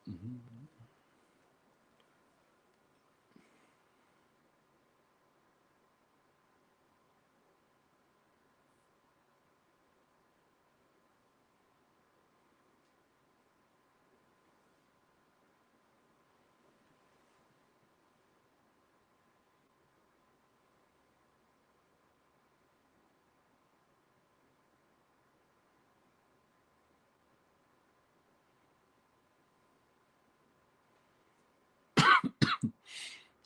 Mhm.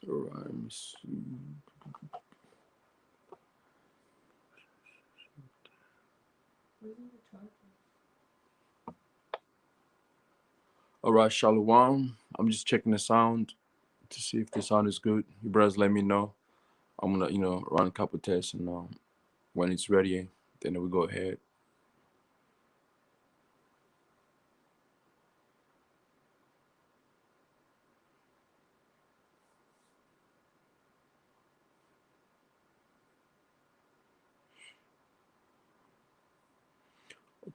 All right, let me see. All right, Shalom. I'm just checking the sound to see if the sound is good. You brothers let me know. I'm gonna, run a couple tests and when it's ready, then we go ahead.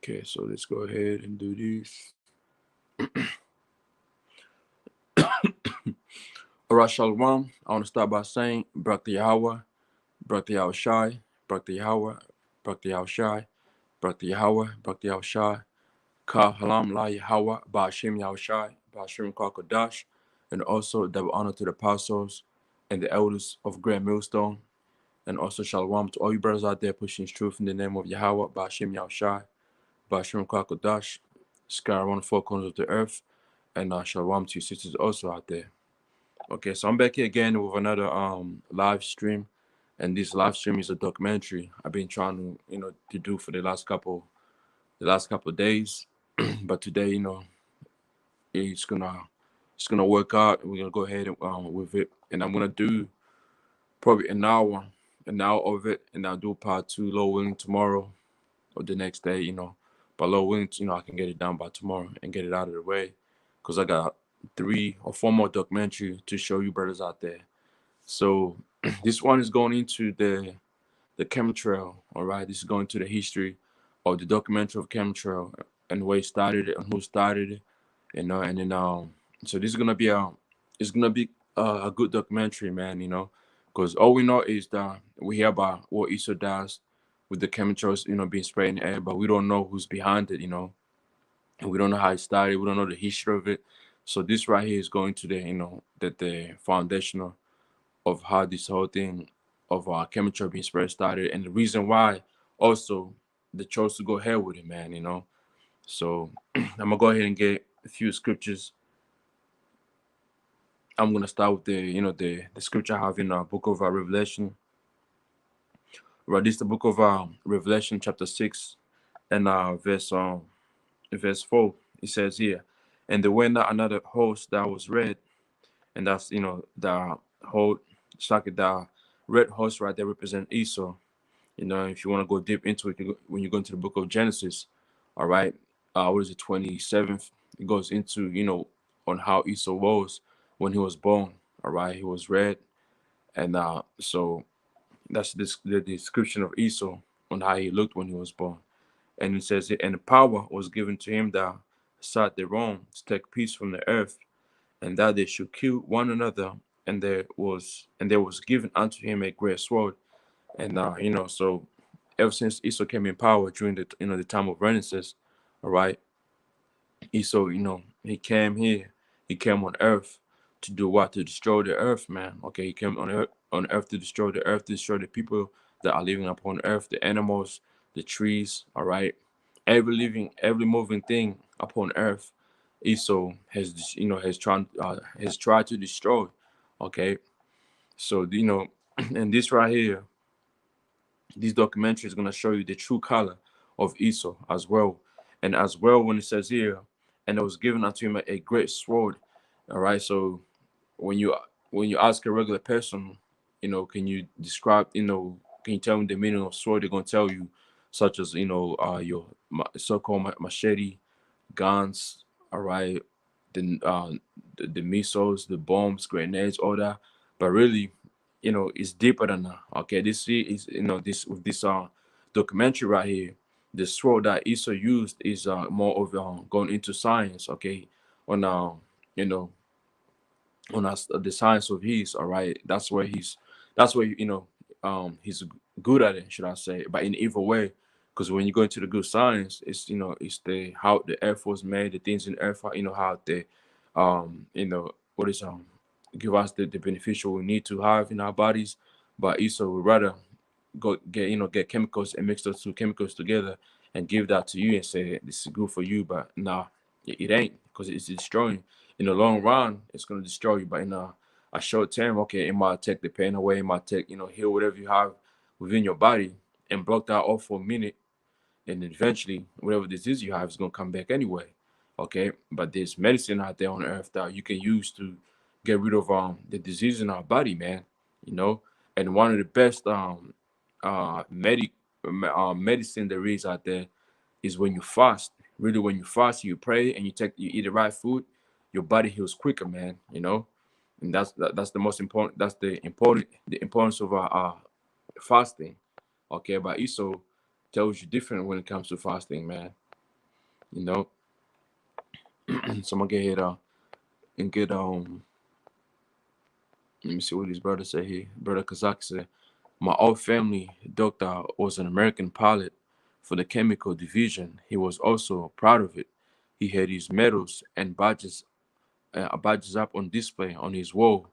Okay, so let's go ahead and do this. All right, Shalom. I want to start by saying, Barak Yahweh, Barak Yahweh Shai, Barak Yahweh, Barak Yahweh Shai, Barak Yahweh, Barak Yahweh Shai, Ka Halam La Yahweh, Ba'ashem Yahweh Shai, Ba'ashem Ka Kodash, and also double honor to the apostles and the elders of Grand Millstone, and also Shalom to all you brothers out there pushing truth in the name of Yahweh, Ba'ashem Yahweh Shai, Ba'ashem Ka Kodash, sky around the four corners of the earth, and Shalom to your sisters also out there. Okay, so I'm back here again with another live stream, and this live stream is a documentary I've been trying to to do for the last couple of days, but today it's gonna work out. We're gonna go ahead and, with it, and I'm gonna do probably an hour of it, and I'll do part two, Lord willing, tomorrow or the next day. But Lord willing, I can get it done by tomorrow and get it out of the way, because I got 3 or 4 more documentary to show you brothers out there. So this one is going into the chemtrail. All right, this is going to the history of the documentary of chemtrail and where it started it and who started it. And then so this is gonna be a good documentary, man. Because all we know is that we hear about what Esau does with the chemtrails, being sprayed in the air, but we don't know who's behind it, and we don't know how it started. We don't know the history of it. So this right here is going to the foundational of how this whole thing of chemistry being spread started, and the reason why also they chose to go ahead with it, man. So I'm gonna go ahead and get a few scriptures. I'm gonna start with the scripture I have in book of Revelation. Right, this is the book of Revelation, chapter 6, and verse 4. It says here, and there went out another host that was red, and that's the whole, it's like the red horse right there represent Esau. If you want to go deep into it, when you go into the book of Genesis, all right, what is it, 27th? It goes into, on how Esau was when he was born, all right? He was red. And so that's the description of Esau on how he looked when he was born. And it says, and the power was given to him that sat thereon to take peace from the earth, and that they should kill one another. And there was given unto him a great sword. And so ever since Esau came in power during the time of Renaissance, all right, Esau, he came here, he came on earth to do what? To destroy the earth, man. Okay, he came on earth to destroy the earth, to destroy the people that are living upon earth, the animals, the trees, all right. Every living, every moving thing upon earth, Esau has tried to destroy. Okay. So and this right here, this documentary is going to show you the true color of Esau as well. And as well, when it says here, and it was given unto him a great sword. All right. So when you when you ask a regular person, can you describe, can you tell them the meaning of sword? They're going to tell you, such as your so-called machete, guns. All right. The missiles, the bombs, grenades, all that. But really, it's deeper than that. Okay, this is this with this documentary right here. The sword that Esau used is more of going into science. Okay, on you know, on us the science of his. All right, that's where he's good at it, should I say, but in evil way. Because when you go into the good science, it's it's the how the earth was made, the things in earth, how they what is give us the beneficial we need to have in our bodies. But Esau would rather go get chemicals and mix those two chemicals together and give that to you and say this is good for you, but nah, it ain't, because it's destroying. In the long run it's going to destroy you, but in a short term, okay, it might take the pain away, it might take heal whatever you have within your body and block that off for a minute, and eventually whatever disease you have is going to come back anyway. Okay, but there's medicine out there on earth that you can use to get rid of the disease in our body, man. you know and one of the best medicine there is out there is when you fast. Really, when you fast, you pray and you eat the right food, your body heals quicker, man. And that's the most important. That's the importance of fasting. Okay, but Esau tells you different when it comes to fasting, man. You know, so I'm gonna get here and get Let me see what his brother say here. Brother Kazak said, "My old family doctor was an American pilot for the chemical division. He was also proud of it. He had his medals and badges up on display on his wall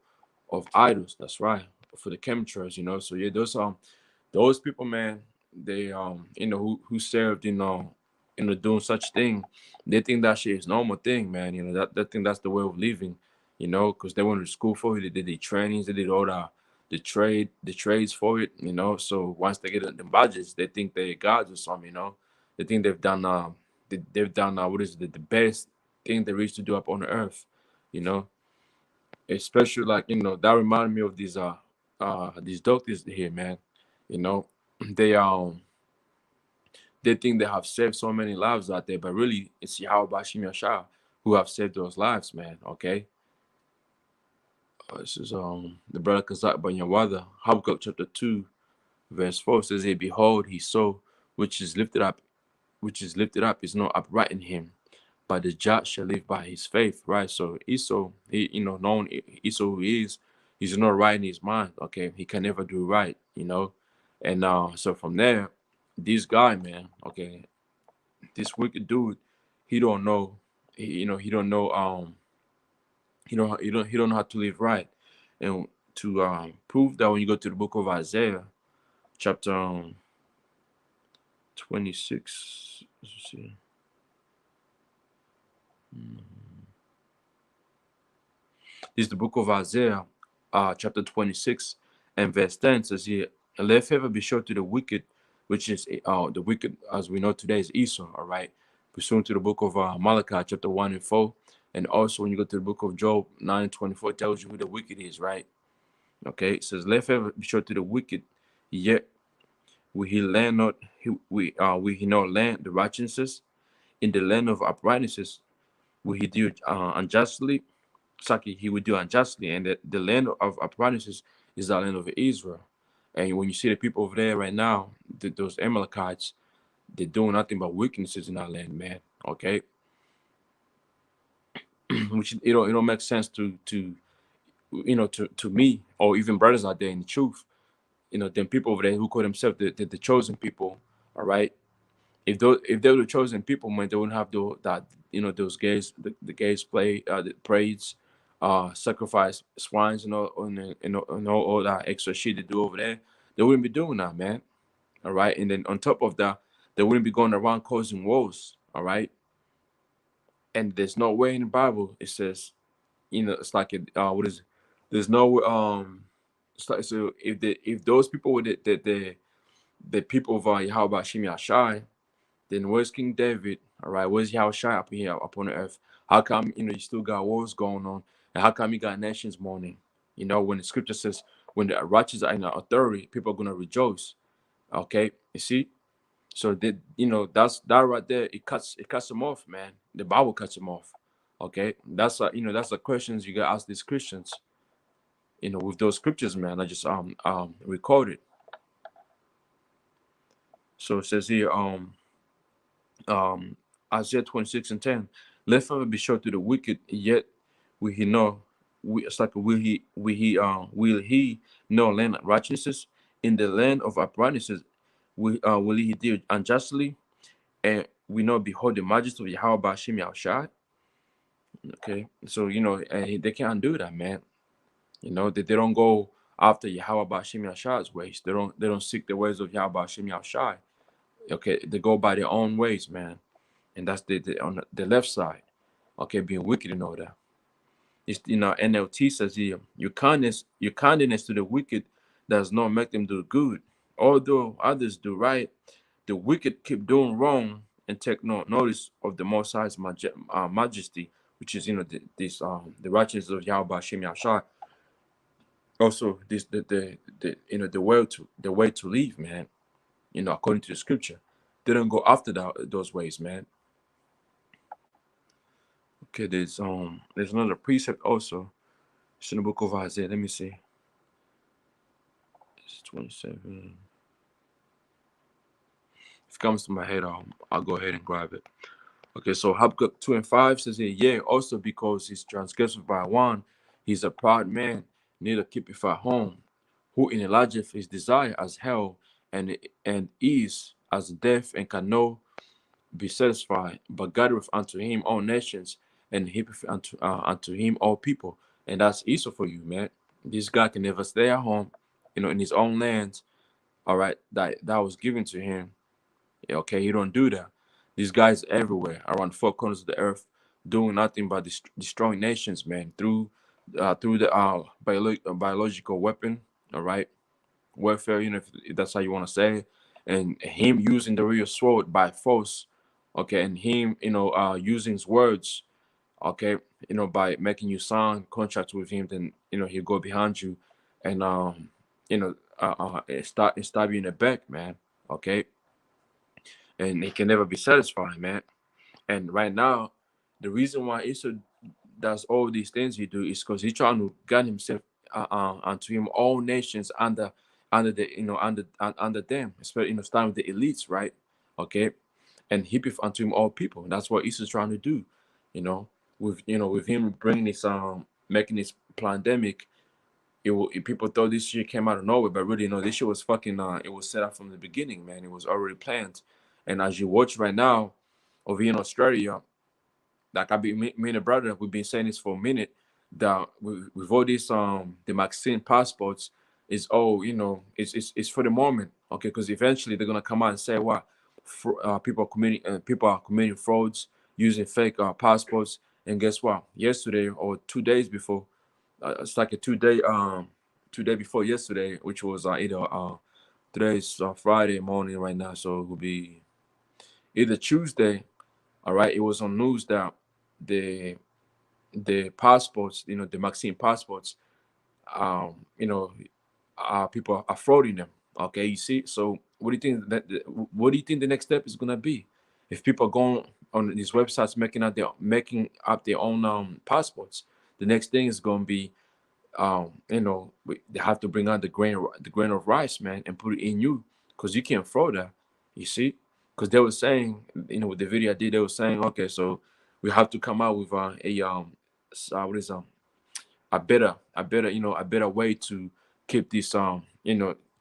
of idols. That's right, for the chemtrails. So yeah, those people, man, they who served doing such thing, they think that shit is normal thing, man. That think that's the way of living, because they went to school for it, they did the trainings, they did all the trades for it, so once they get the badges, they think they're gods or something, they think they've done they've done what is the best thing there is to do up on earth, you know especially, like, that reminded me of these doctors here, man. you know they they think they have saved so many lives out there, but really it's Yahweh Bashim Yashar who have saved those lives, man. Okay. This is the brother Kazak Banyawada, Habakkuk chapter 2 verse 4 says, "Hey, behold, he saw which is lifted up is not upright in him, but the just shall live by his faith." Right. So Esau, he, known Esau who he is, he's not right in his mind. Okay, he can never do right. And so from there, this guy, man, okay, this wicked dude, he don't know, he don't know, he don't know how to live right. And to prove that, when you go to the book of Isaiah, chapter 26, let's see. This is the book of Isaiah, chapter 26, and verse 10 says here, "And let favor be shown to the wicked," which is the wicked, as we know today, is Esau, all right? Pursuant to the book of Malachi, chapter 1 and 4. And also, when you go to the book of Job 9:24, it tells you who the wicked is, right? Okay, it says, "Let favor be shown to the wicked, yet will he land not, will he not land the righteousness? In the land of uprightness will he do unjustly?" Saki, he would do unjustly, and that the land of uprightness is the land of Israel. And when you see the people over there right now, those Amalekites, they're doing nothing but weaknesses in our land, man. Okay, which it don't make sense to me, or even brothers out there in the truth. Them people over there who call themselves the chosen people. All right, if they were the chosen people, man, they wouldn't have those gays, the gays play the parades, sacrifice swines and all that extra shit they do over there. They wouldn't be doing that, man. All right, and then on top of that, they wouldn't be going around causing wars. All right, and there's no way in the Bible it says, it's like what is it? There's no it's like, so if those people were the people of Yahweh Shimi Ashai, then where's King David? All right, where's Yahushua up here up on the earth? How come you still got wars going on, and how come you got nations mourning? When the scripture says when the righteous are in authority, people are gonna rejoice. Okay, you see. So that's that right there. It cuts them off, man. The Bible cuts them off. Okay, that's the questions you gotta ask these Christians. With those scriptures, man. I just recorded. So it says here Isaiah 26 and 10. "Let favor be shown to the wicked, yet will he know? It's like will he know land of righteousness in the land of uprightness? Will he deal unjustly? And we know, behold, the majesty of Yahweh Bashim Yahushai. Okay, so and they can't do that, man. They don't go after Yahweh Bashim Yahushai's ways. They don't seek the ways of Yahweh Bashim Yahushai. Okay, they go by their own ways, man, and that's on the left side. Okay, being wicked and all that. It's, NLT says here, your kindness to the wicked does not make them do good. Although others do right, the wicked keep doing wrong and take no notice of the Most High's majesty, which is the righteousness of Yahweh Hashem Yahshua. Also, this the way to live, man. According to the scripture, they don't go after those ways, man. Okay, there's another precept also. It's in the book of Isaiah. Let me see. It's 27. If it comes to my head, I'll go ahead and grab it. Okay, so Habakkuk 2:5 says here, yea, also because he's transgressed by one, he's a proud man, neither keepeth at home, who enlargeth his desire as hell, and is as death, and can no be satisfied, but gathereth unto him all nations, and heapeth unto him all people. And that's Esau for you, man. This guy can never stay at home, in his own lands, all right, that was given to him. Okay, he don't do that. These guys everywhere around the four corners of the earth, doing nothing but destroying nations, man, through the biological weapon, all right, warfare, if that's how you want to say it, and him using the real sword by force, okay, and him, using his words, okay, by making you sign contracts with him, then he'll go behind you and stab you in the back, man, okay, and he can never be satisfied, man. And right now, the reason why Esau does all these things he do is because he's trying to get himself unto him all nations under the under them, especially starting with the elites, right? Okay, and heapeth unto him all people. That's what Esau's trying to do, with him bringing this making this pandemic. People thought this shit came out of nowhere, but really, this shit was fucking. It was set up from the beginning, man. It was already planned, and as you watch right now, over here in Australia, like me and the brother, we've been saying this for a minute. That with all these the vaccine passports is all it's for the moment, okay? Because eventually they're gonna come out and say what people are committing frauds using fake passports. And guess what? Yesterday or 2 days before, it's like a 2 day before yesterday, which was either today's Friday morning right now, so it will be either Tuesday. All right, it was on news that the passports, the vaccine passports, um, you know, people are frauding them. Okay, you see. So what do you think the next step is gonna be? If people are going on these websites making up their own passports, the next thing is gonna be they have to bring out the grain of rice, man, and put it in you, because you can't throw that. You see, because they were saying, with the video I did, they were saying, okay, so we have to come out with what is a better way to keep this to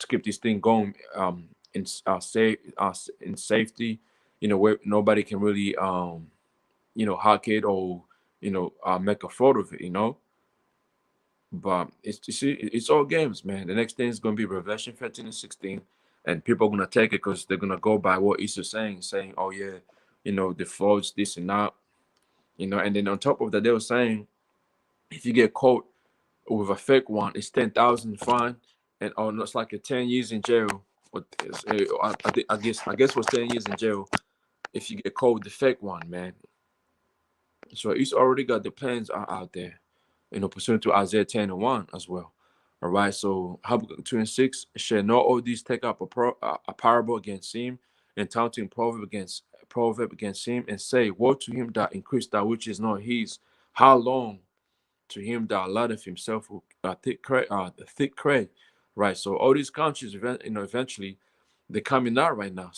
keep this thing going in safety, where nobody can really hack it or make a fraud of it. But you see, it's all games, man. The next thing is gonna be Revelation 13 and 16, and people are gonna take it because they're gonna go by what Esau's saying, oh yeah, the frauds, this and that, and then on top of that, they were saying if you get caught with a fake one, it's 10,000 fine, and no, it's like a 10 years in jail. Or I guess it was 10 years in jail if you get caught with the fake one, man. So he's already got the plans out there, pursuant to Isaiah 10 and 1 as well. All right, so Habakkuk 2 and 6, shall not all these take up a parable against him, and taunting proverb against him, and say, woe to him that increased that which is not his. How long to him that allotted himself with thick cray, right? So all these countries, eventually they're coming out right now,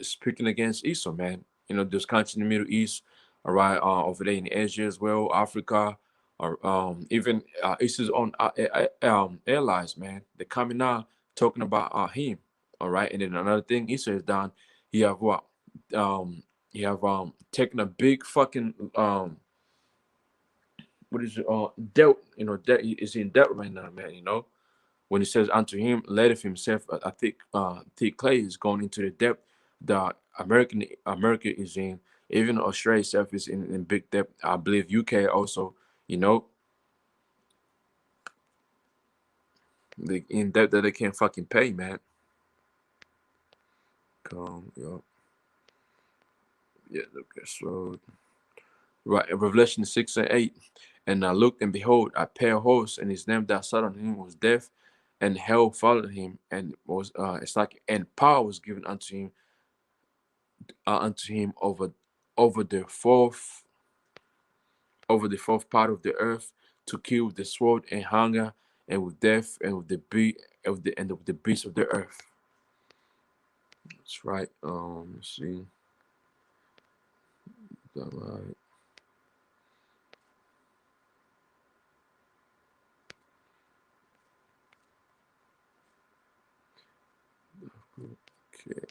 speaking against Esau, man. Those countries in the Middle East, all right, over there in Asia as well, Africa, or even it's his own allies, man. They're coming out talking about him, all right. And then another thing Esau has done, he have what, he have taken a big fucking what is it, debt, debt. Is in debt right now, man. When he says unto him, letteth himself a thick clay is going into the depth that America is in. Even Australia itself is in big debt. I believe UK also, in debt that they can't fucking pay, man. Come, yeah, okay, so right, Revelation 6:8, and I looked and behold a pale horse, and his name that sat on him was Death, and hell followed him, and was it's like, and power was given unto him over the fourth part of the earth, to kill with the sword and hunger and with death and with the beasts of the earth. That's right. Let's see. All right. Okay.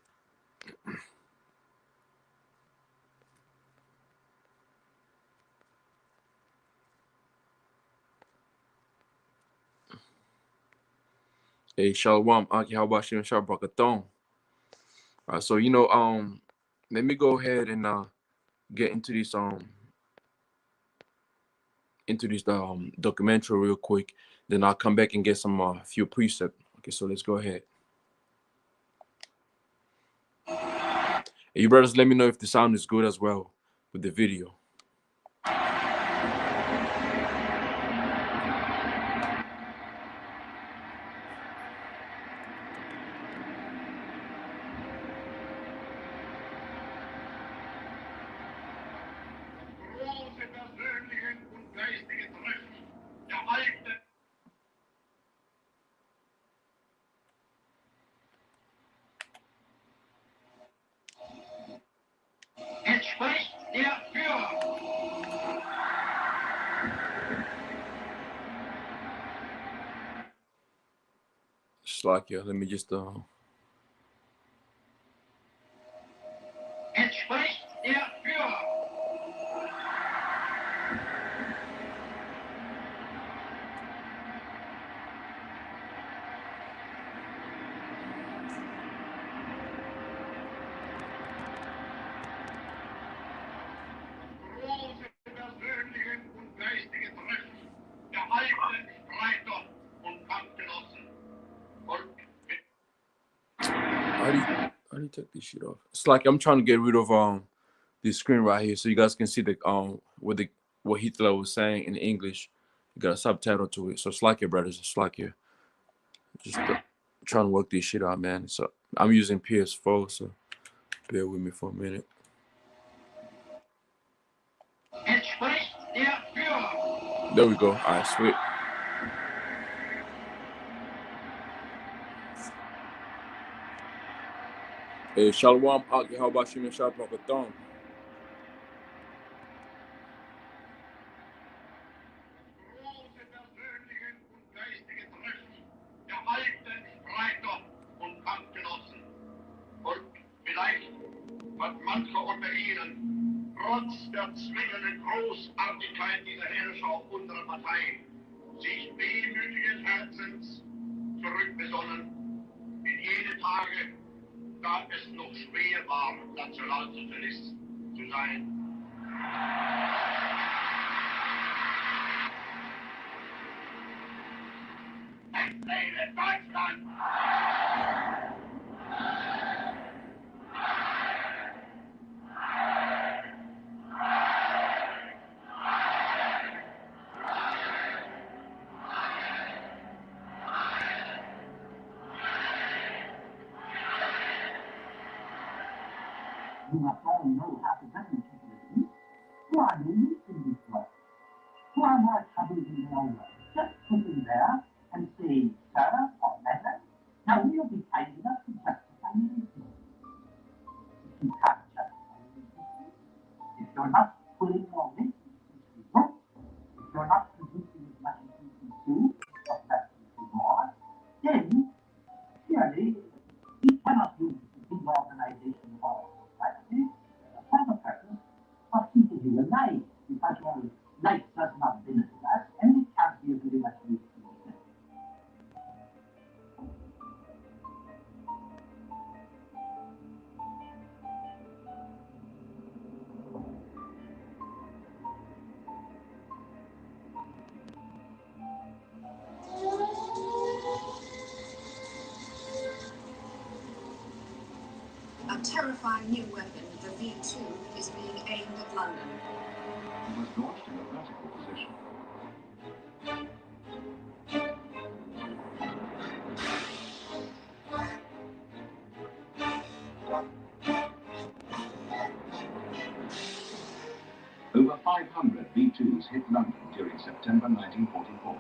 Hey, Shalom, Aki, how about you and Shabakathon? So let me go ahead and get into this documentary real quick. Then I'll come back and get some few precepts. Okay, so let's go ahead. Hey, you brothers, let me know if the sound is good as well with the video. Slakia, let me just how do you take this shit off? It's like I'm trying to get rid of this screen right here so you guys can see the what Hitler was saying in English. You got a subtitle to it. So Slakia, brothers, Slakia. Just trying to work this shit out, man. So I'm using PS4, so bear with me for a minute. There we go. All right, sweet. Hey, Shalom, Aki, how about you and Shabakathon? Hat mancher unter Ihnen trotz der zwingenden Großartigkeit dieser Herrscher unserer Partei sich wehmütigen Herzens zurückbesonnen in jene Tage, da es noch schwer war, Nationalsozialist zu sein. Ich lebe Deutschland! You must all know how to govern people. Who are unique in this world? Who are more troubled in their world? Just put him there and say, sir or madam, now we'll be kind enough to justify your existence. If you can't justify your existence, if you're not in your midst since we look. If you're not producing as much as you can do, or perhaps more, then surely we cannot use the big organization of society for the purpose of keeping you alive, because your life does not benefit us, and it can't be very much use to you. A terrifying new weapon, the V2, is being aimed at London. It was launched in a vertical position. Over 500 V2s hit London during September 1944.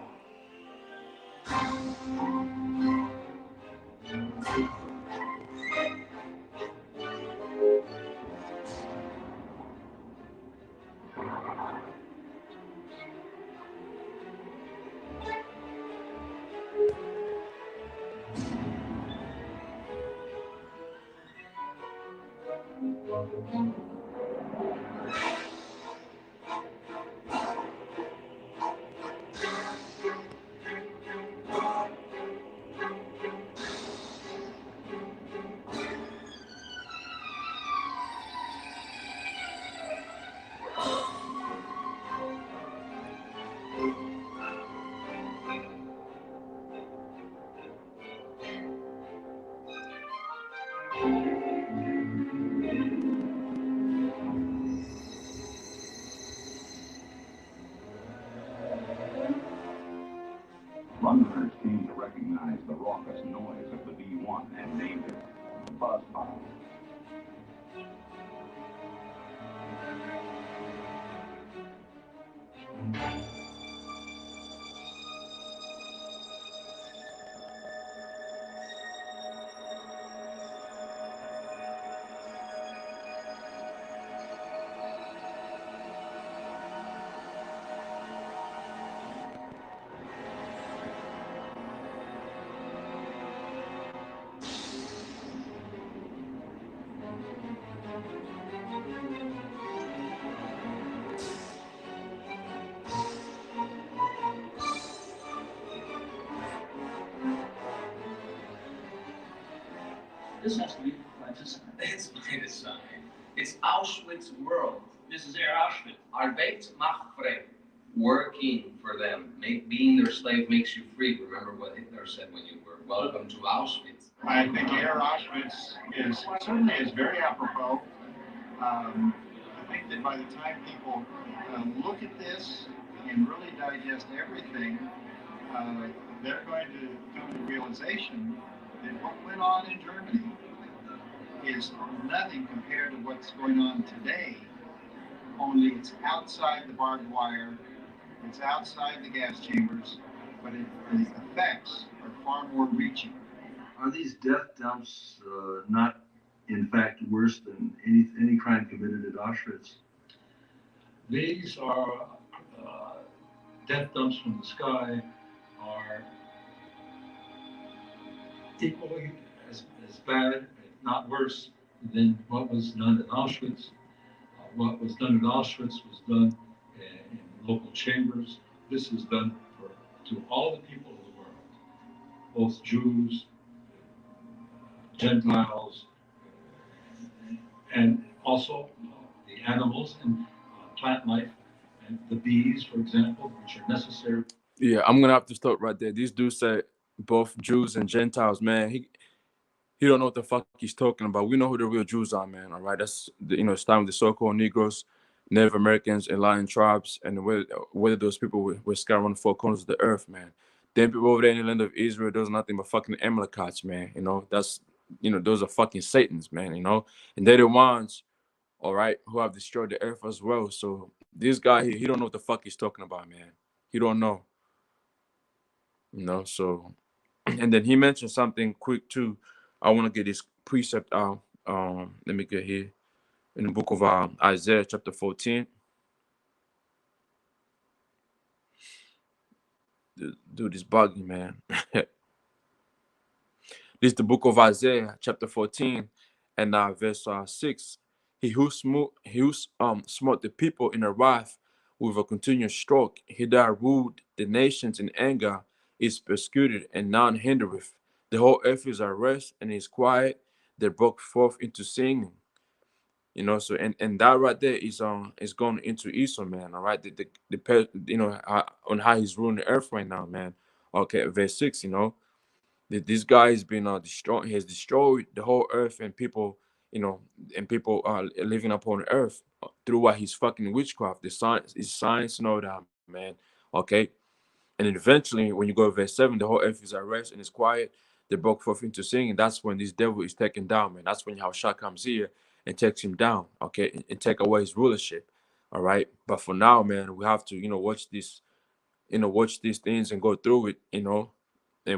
Londoners came to recognize the raucous noise of the V1 and named it Buzz Bomb. This has to be by design. It's by design. It's Auschwitz world. This is Air Auschwitz. Arbeit macht frei. Working for them, being their slave makes you free. Remember what Hitler said when you were welcome to Auschwitz. I think Air Auschwitz certainly is very apropos. I think that by the time people look at this and really digest everything, they're going to come to the realization that what went on in Germany is nothing compared to what's going on today, only it's outside the barbed wire, it's outside the gas chambers, but the effects are far more reaching. Are these death dumps not, in fact, worse than any crime committed at Auschwitz? These are death dumps from the sky are equally as bad, if not worse, than what was done at Auschwitz. What was done at Auschwitz was done in local chambers. This is done to all the people of the world, both Jews, Gentiles, and also the animals and plant life, and the bees, for example, which are necessary. Yeah, I'm gonna have to stop right there. These dudes said both Jews and Gentiles, man. He don't know what the fuck he's talking about. We know who the real Jews are, man. All right, that's it's time with the so-called Negroes, Native Americans, and Lion tribes, and whether those people were scattered on the four corners of the earth, man. Them people over there in the land of Israel, those are nothing but fucking Amalekites, man. That's those are fucking Satans, man. And they're the ones, all right, who have destroyed the earth as well. So this guy here, he don't know what the fuck he's talking about, man. He don't know. So, and then he mentioned something quick too. I want to get this precept out. Let me get here in the book of Isaiah chapter 14. dude is bugging, man. This is the book of Isaiah, chapter 14, and verse 6. He who smote the people in a wrath with a continuous stroke, he that ruled the nations in anger, is persecuted and none hindereth. The whole earth is at rest and is quiet. They broke forth into singing. So and that right there is going into Esau, man. All right, on how he's ruling the earth right now, man. Okay, verse 6. This guy has been destroyed. He has destroyed the whole earth and people, and people are living upon the earth through what he's fucking witchcraft, his science and all that, man. Okay, and then eventually, when you go to verse 7, the whole earth is at rest and it's quiet. They broke forth into singing. That's when this devil is taken down, man. That's when Yahushua comes here and takes him down, okay, and take away his rulership. All right. But for now, man, we have to, watch these things and go through it. And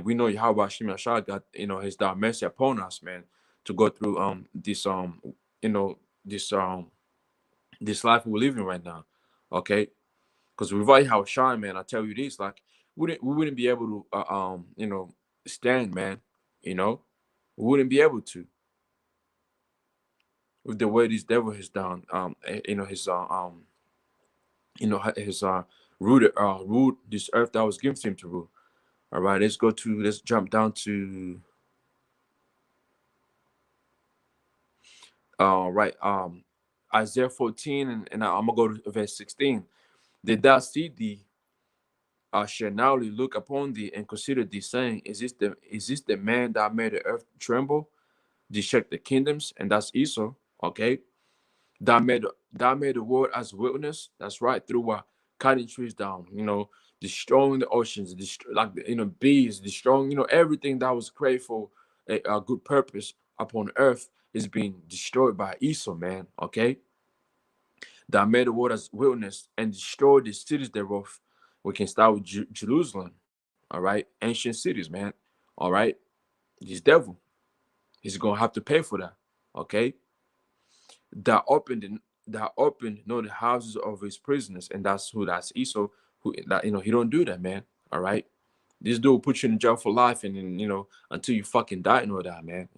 we know Yahweh Hashem Yahshua got, his mercy upon us, man, to go through you know, this this life we're living right now. Okay. Because without Yahushua, man, I tell you this, like we wouldn't be able to stand, man. You know, we wouldn't be able to with the way this devil has done. His his ruled this earth that was given to him to rule. All right, let's jump down to right Isaiah 14, and I'm gonna go to verse 16. Did thou see thee? I shall now look upon thee and consider thee, saying, Is this the man that made the earth tremble? Did shake the kingdoms, and that's Esau. Okay, that made the world as wilderness. That's right, through cutting trees down, destroying the oceans, bees, destroying, everything that was created for a good purpose upon earth is being destroyed by Esau, man. Okay, that made the world as wilderness and destroyed the cities thereof. We can start with Jerusalem. All right, ancient cities, man. All right, this devil, he's gonna have to pay for that. Okay, that opened the houses of his prisoners, and that's Esau. Who that he don't do that, man. All right, this dude will put you in jail for life, and then until you fucking die and all that, man.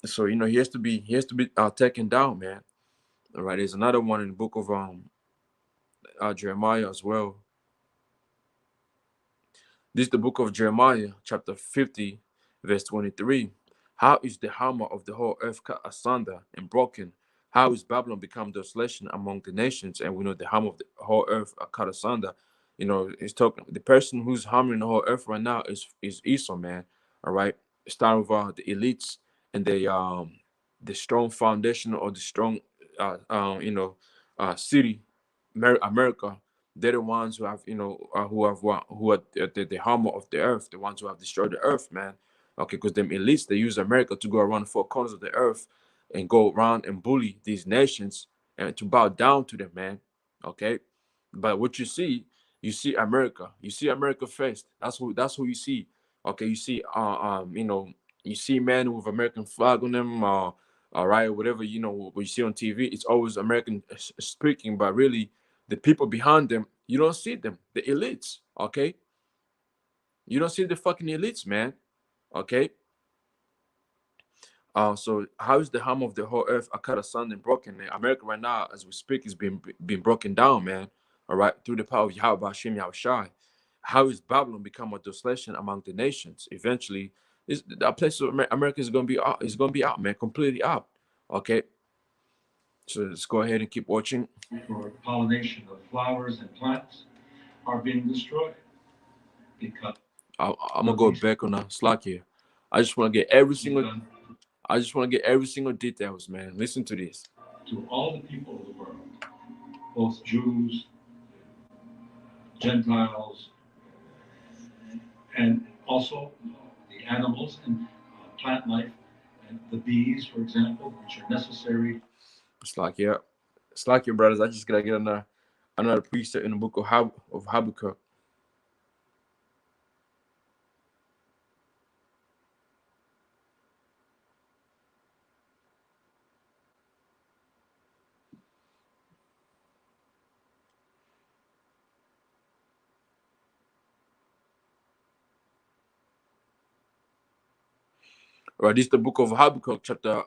So he has to be taken down, man. All right, there's another one in the book of Jeremiah as well. This is the book of Jeremiah, chapter 50, verse 23. How is the hammer of the whole earth cut asunder and broken? How is Babylon become desolation among the nations? And we know the hammer of the whole earth are cut asunder. It's talking the person who's hammering the whole earth right now is Esau, man. All right. Starting with the elites and the strong foundation or the strong city, America. They're the ones who have, who are the hammer of the earth, the ones who have destroyed the earth, man. Okay, because them elites, they use America to go around the four corners of the earth and go around and bully these nations and to bow down to them, man. Okay, but what you see America, first. That's who you see. Okay, you see men with American flag on them, all right, whatever what you see on TV. It's always American speaking, but really the people behind them, you don't see them, the elites. Okay, you don't see the fucking elites, man. Okay, so how is the hammer of the whole earth a cut asunder and broken? America right now, as we speak, is being broken down, man. All right, through the power of Yahweh Hashem Yahushai. How is Babylon become a desolation among the nations? Eventually, that place of America is gonna be out. Is gonna be out, man, completely out. Okay, so let's go ahead and keep watching. For pollination of flowers and plants are being destroyed because I'm gonna go back on a slack here. I just want to get every single details, man. Listen to this. To all the people of the world, both Jews, Gentiles, and also the animals and plant life, and the bees, for example, which are necessary. It's like your brothers. I just gotta get another precept in the book of Habakkuk. Right, this is the book of Habakkuk, chapter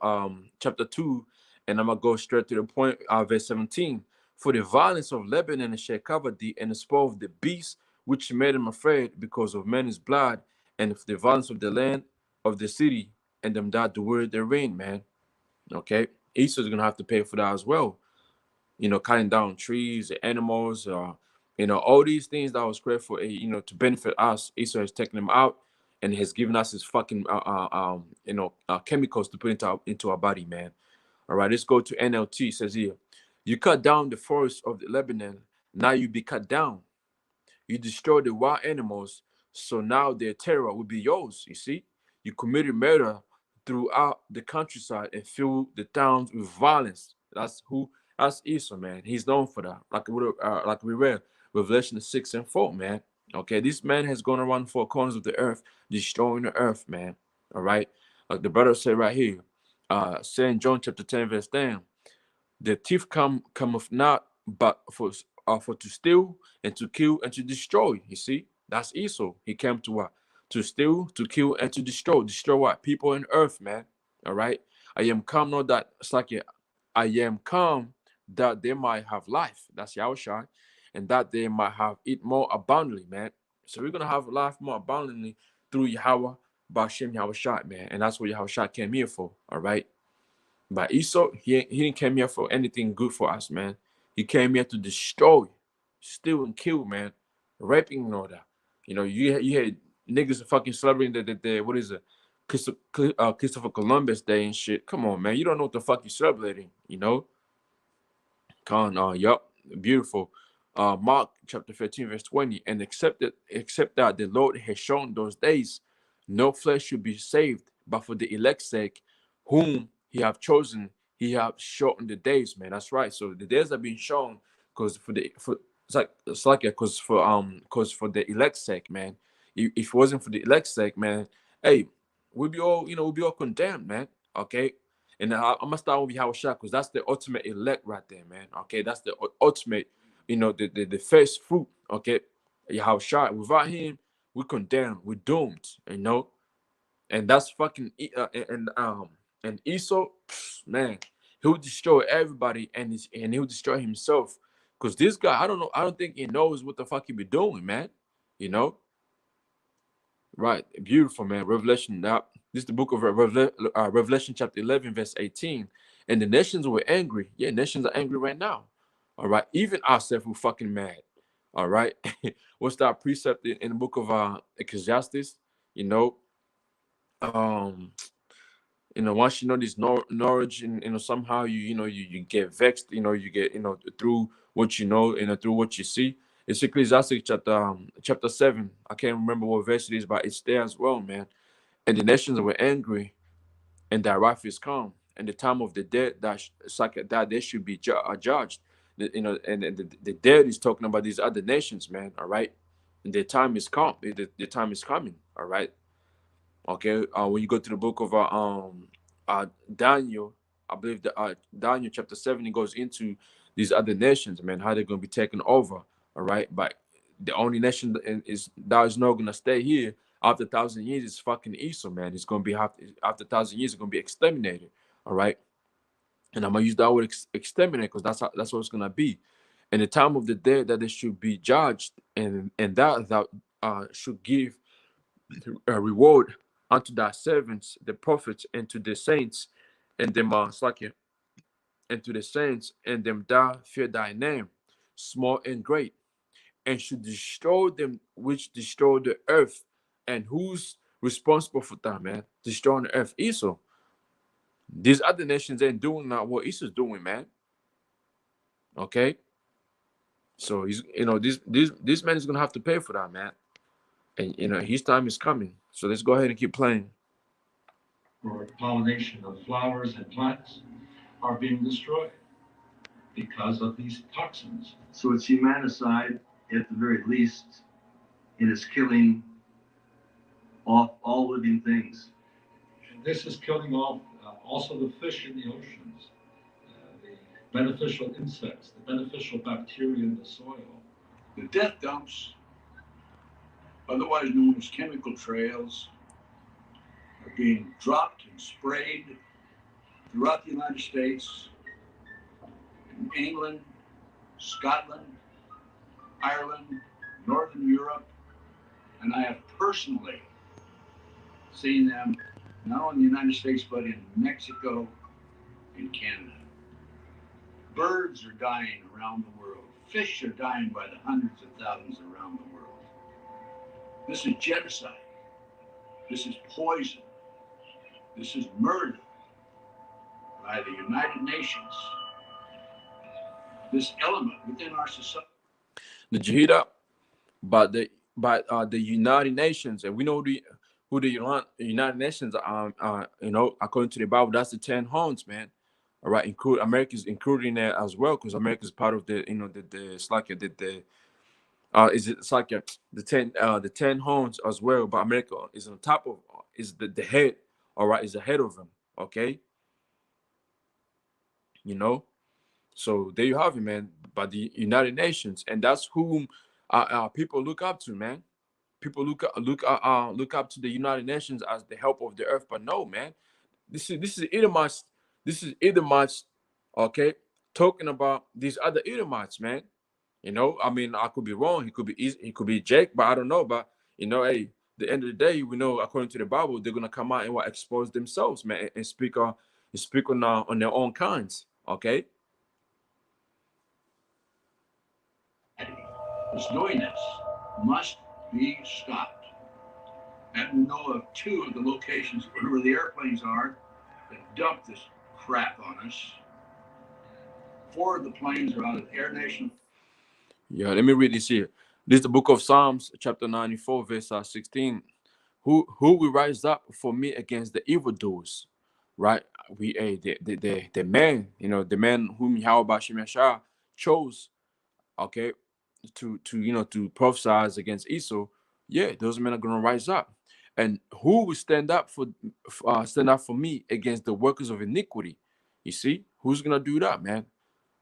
2, and I'm gonna go straight to the point, verse 17. For the violence of Lebanon shall cover thee, and the spoil of the beast which made him afraid, because of men's blood, and of the violence of the land of the city, and them that do their reign, man. Okay, Esau's gonna have to pay for that as well. Cutting down trees, animals, all these things that was created for, to benefit us. Esau has taken them out and has given us his fucking, chemicals to put into our body, man. All right, let's go to NLT. It says here, you cut down the forest of the Lebanon, now you be cut down. You destroyed the wild animals, so now their terror will be yours. You see, you committed murder throughout the countryside and filled the towns with violence. That's who. That's Esau, man. He's known for that. Like we read, Revelation 6:4, man. Okay, this man has gone around four corners of the earth, destroying the earth, man. All right, like the brother said right here, St. John chapter 10 verse 10. The thief cometh not but for to steal and to kill and to destroy. You see, that's Esau. He came to what? To steal, to kill, and to destroy. Destroy what? People in earth, man. All right. I am come, not that it's like I am come that they might have life. That's Yahushua, and that they might have it more abundantly, man. So we're gonna have life more abundantly through Yahweh, Bashem Yahushua, man. And that's what Yahushua came here for. All right. But Esau, he didn't come here for anything good for us, man. He came here to destroy, steal, and kill, man. Raping and all that. You had niggas fucking celebrating the what is it? Christopher Columbus Day and shit. Come on, man. You don't know what the fuck you're celebrating, Yup, beautiful. Mark chapter 15, verse 20. And except that the Lord has shown those days, no flesh should be saved, but for the elect's sake, whom he have chosen, he have shortened the days, man. That's right. So the days are being shown because for the elect's sake, man. If it wasn't for the elect's sake, man, hey, we'll be all condemned, man. Okay. And I'm gonna start with Yahweh because that's the ultimate elect right there, man. Okay, that's the ultimate, the first fruit. Okay, Yahweh. Without him, we're condemned, we're doomed. And that's fucking and Esau, man, he'll destroy everybody and he'll destroy himself. Cause this guy, I don't know, I don't think he knows what the fuck he be doing, man. You know, right? Beautiful, man. Revelation. Now, this is the book of Revelation, chapter 11, verse 18. And the nations were angry. Yeah, nations are angry right now. All right. Even ourselves, we're fucking mad. All right. What's that precept in the book of Ecclesiastes? You know, um, once you know this knowledge, and somehow you get vexed. You get through what you know and through what you see. It's Ecclesiastes chapter 7. I can't remember what verse it is, but it's there as well, man. And the nations were angry, and their wrath is come, and the time of the dead that they should be judged. And the dead is talking about these other nations, man. All right, and the time is come. The time is coming. All right. Okay. When you go to the book of Daniel, I believe that Daniel chapter 7, it goes into these other nations, man, how they're gonna be taken over. All right, but the only nation that is not gonna stay here after 1,000 years is fucking Esau, man. It's gonna be after 1,000 years, it's gonna be exterminated. All right, and I'm gonna use that word exterminate because that's what it's gonna be. In the time of the dead, that they should be judged, and that should give a reward unto thy servants, the prophets, and to the saints, and them and to the saints, and them that fear thy name, small and great, and should destroy them which destroy the earth. And who's responsible for that, man? Destroying the earth? Esau. These other nations ain't doing not what Esau's doing, man. Okay, so he's this man is gonna have to pay for that, man. And his time is coming. So let's go ahead and keep playing. For pollination of flowers and plants are being destroyed because of these toxins. So it's humanicide at the very least, and it's killing off all living things. And this is killing off also the fish in the oceans, the beneficial insects, the beneficial bacteria in the soil. The death dumps, otherwise known as chemical trails, are being dropped and sprayed throughout the United States, in England, Scotland, Ireland, Northern Europe, and I have personally seen them not only in the United States but in Mexico and Canada. Birds are dying around the world. Fish are dying by the hundreds of thousands around the world. This is genocide. This is poison. This is murder by the United Nations. This element within our society. Did you hear that? By the United Nations, and we know who the United Nations are. According to the Bible, that's the 10 horns, man. All right, include America's including there as well, because America's part of the it's like it's like the 10 horns as well, but America is on top of is the head. All right, is ahead of them. Okay, so there you have it, man. By the United Nations, and that's whom people look up to, man. People look up to the United Nations as the help of the earth, but no, man. This is Edomites. This is Edomites, okay, talking about these other Edomites, man. I mean, I could be wrong. He could be Jake, but I don't know. But hey, the end of the day, we know according to the Bible, they're gonna come out and expose themselves, man, and speak on their own kinds, okay. Is doing this must be stopped. And we know of 2 of the locations where the airplanes are that dump this crap on us. 4 of the planes are out of Air Nation. Yeah, let me read this here. This is the book of Psalms, chapter 94, verse 16. Who will rise up for me against the evildoers? Right? The man, the man whom Yahweh Shemashah chose, okay, to prophesize against Esau. Yeah, those men are gonna rise up. And who will stand up for me against the workers of iniquity? You see, who's gonna do that, man?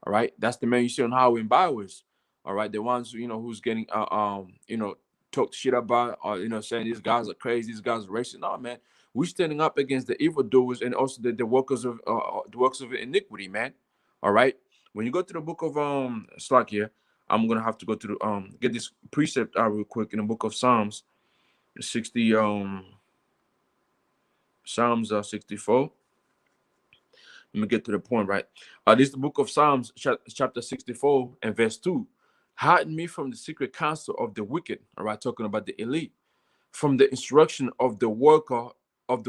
All right, that's the man you see on highway and byways. All right, the ones who's getting talked shit about, or saying these guys are crazy, these guys are racist. No, man, we're standing up against the evildoers and also the workers of iniquity, man. All right, when you go to the book of Slack here, I'm gonna have to go to the get this precept out real quick in the book of Psalms 64. Let me get to the point, right? This is the book of Psalms, chapter 64 and verse 2. Hide me from the secret counsel of the wicked. All right, talking about the elite, from the instruction of the workers of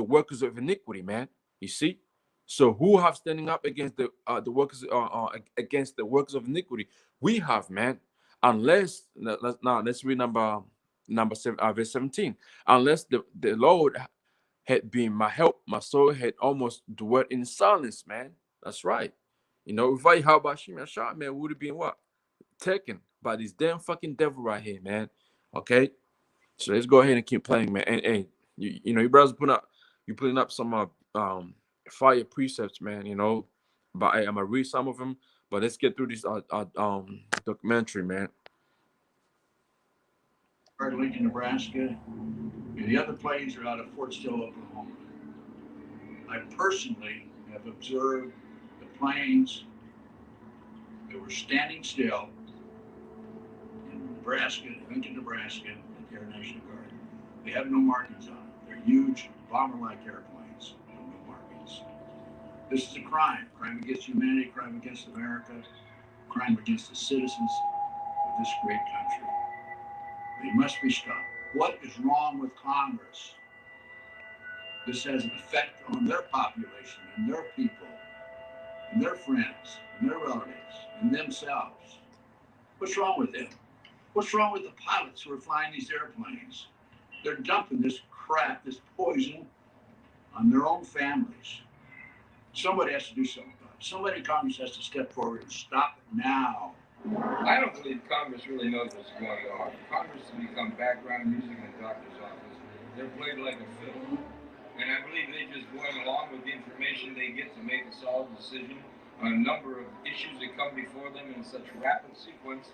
iniquity, man. You see? So who have standing up against the workers against the workers of iniquity? We have, man. Unless let's read number 7, verse 17. Unless the Lord had been my help, my soul had almost dwelt in silence, man. That's right. If I how about Shimon shot, man, would have been what? Taken by this damn fucking devil right here, man. Okay? So let's go ahead and keep playing, man. And hey, you brothers putting up some fire precepts, man, But hey, I'm gonna read some of them, but let's get through this documentary, man. Lincoln, Nebraska, and the other planes are out of Fort Still, Oklahoma. I personally have observed the planes that were standing still in Nebraska, Lincoln, Nebraska, at the Air National Guard. They have no markings on them. They're huge, bomber-like airplanes with no markings. This is a crime. Crime against humanity, crime against America, crime against the citizens of this great country. They must be stopped. What is wrong with Congress? This has an effect on their population and their people and their friends and their relatives and themselves. What's wrong with them? What's wrong with the pilots who are flying these airplanes? They're dumping this crap, this poison on their own families. Somebody has to do something about it. Somebody in Congress has to step forward and stop it now. I don't believe Congress really knows what's going on. Congress has become background music in the doctor's office. They're played like a fiddle. And I believe they're just going along with the information they get to make a solid decision on a number of issues that come before them in such rapid sequence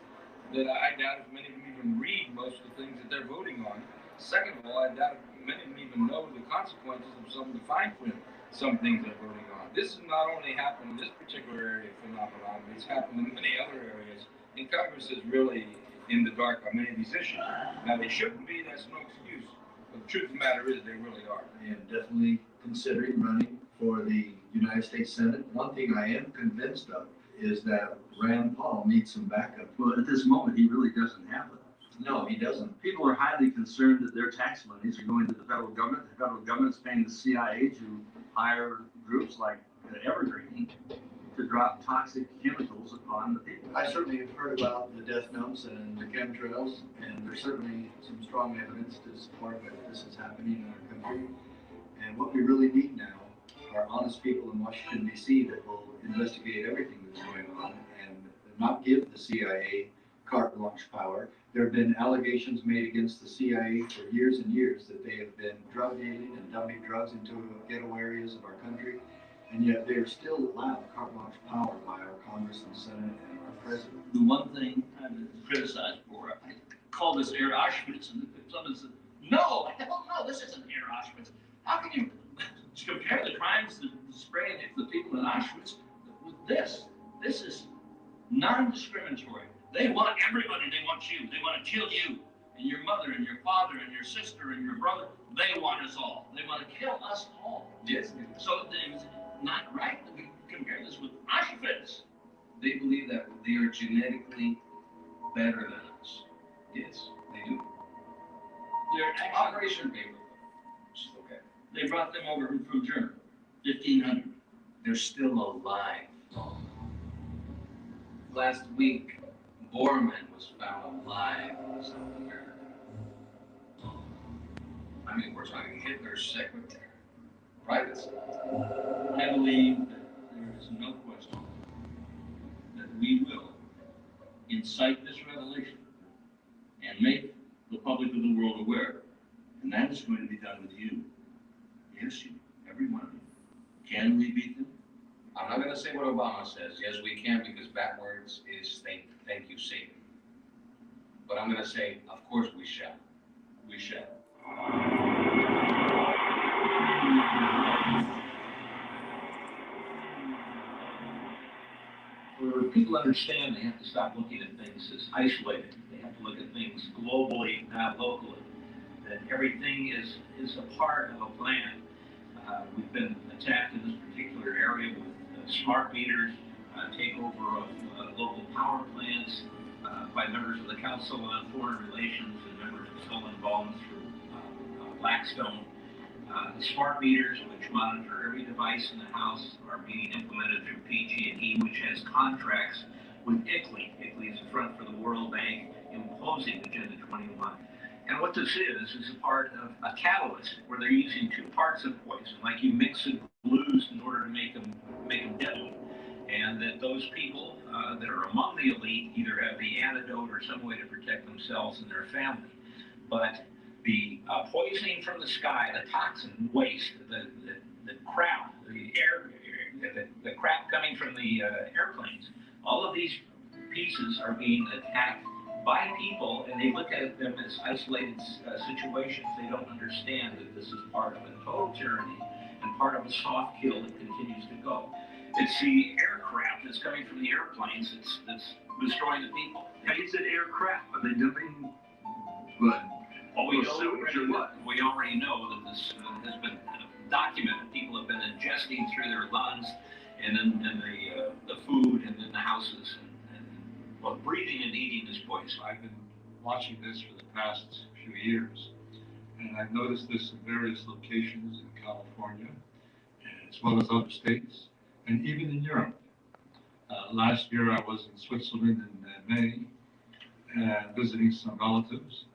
that I doubt if many of them even read most of the things that they're voting on. Second of all, I doubt if many of them even know the consequences of some of the fine print, some things that are going on. This has not only happened in this particular area phenomenon, it's happened in many other areas. And Congress is really in the dark on many of these issues. Now, they shouldn't be, that's no excuse. But the truth of the matter is, they really are. And definitely considering running for the United States Senate. One thing I am convinced of is that Rand Paul needs some backup. Well, at this moment, he really doesn't have it. No, he doesn't. People are highly concerned that their tax monies are going to the federal government. The federal government's paying the CIA to hire groups like Evergreen to drop toxic chemicals upon the people. I certainly have heard about the death notes and the chemtrails, and there's certainly some strong evidence to support that this is happening in our country. And what we really need now are honest people in Washington, D.C. that will investigate everything that's going on and not give the CIA carte blanche power. There have been allegations made against the CIA for years and years that they have been drug dealing and dumping drugs into ghetto areas of our country, and yet they are still allowed carte blanche power by our Congress and Senate and our President. The one thing I'm criticized for, I call this air Auschwitz, and someone said, no, hell no, this isn't air Auschwitz. How can you compare the crimes that spraying the people in Auschwitz with this? This is non-discriminatory. They want everybody. They want you. They want to kill you and your mother and your father and your sister and your brother. They want us all. They want to kill us all. Yes. So it's not right that we compare this with Auschwitz. They believe that they are genetically better than us. Yes, they do. They're actually, Operation Paperclip, which is okay. they brought them over from Germany, 1,500. They're still alive. Last week, Bormann was found alive in South America. I mean, we're talking Hitler's secretary, private secretary. I believe that there is no question that we will incite this revelation and make the public of the world aware. And that is going to be done with you. Yes, you, every one of you. Can we beat them? I'm not going to say what Obama says. Yes, we can, because backwards is thank you, Satan. But I'm going to say, of course we shall. We shall. For people to understand, they have to stop looking at things as isolated. They have to look at things globally, not locally. That everything is a part of a plan. We've been attacked in this particular area with smart meters, takeover of local power plants by members of the Council on Foreign Relations and members of stolen bonds through Blackstone. The smart meters, which monitor every device in the house, are being implemented through PG&E, which has contracts with ICLEI. ICLEI is the front for the World Bank imposing Agenda 21. And what this is a part of a catalyst where they're using two parts of poison, like you mix and glues in order to make them deadly. And that those people that are among the elite either have the antidote or some way to protect themselves and their family. But the poisoning from the sky, the toxin waste, the crap, the air, the crap coming from the airplanes, all of these pieces are being attacked by people, and they look at them as isolated situations. They don't understand that this is part of a total tyranny and part of a soft kill that continues to go. It's the aircraft that's coming from the airplanes that's destroying the people. How do you say aircraft? Are they dumping what? Well, we already know that this has been documented. People have been ingesting through their lungs and then the food and then the houses and well, breathing and eating this poison. I've been watching this for the past few years, and I've noticed this in various locations in California, as well as other states, and even in Europe. Last year I was in Switzerland in May, visiting some relatives,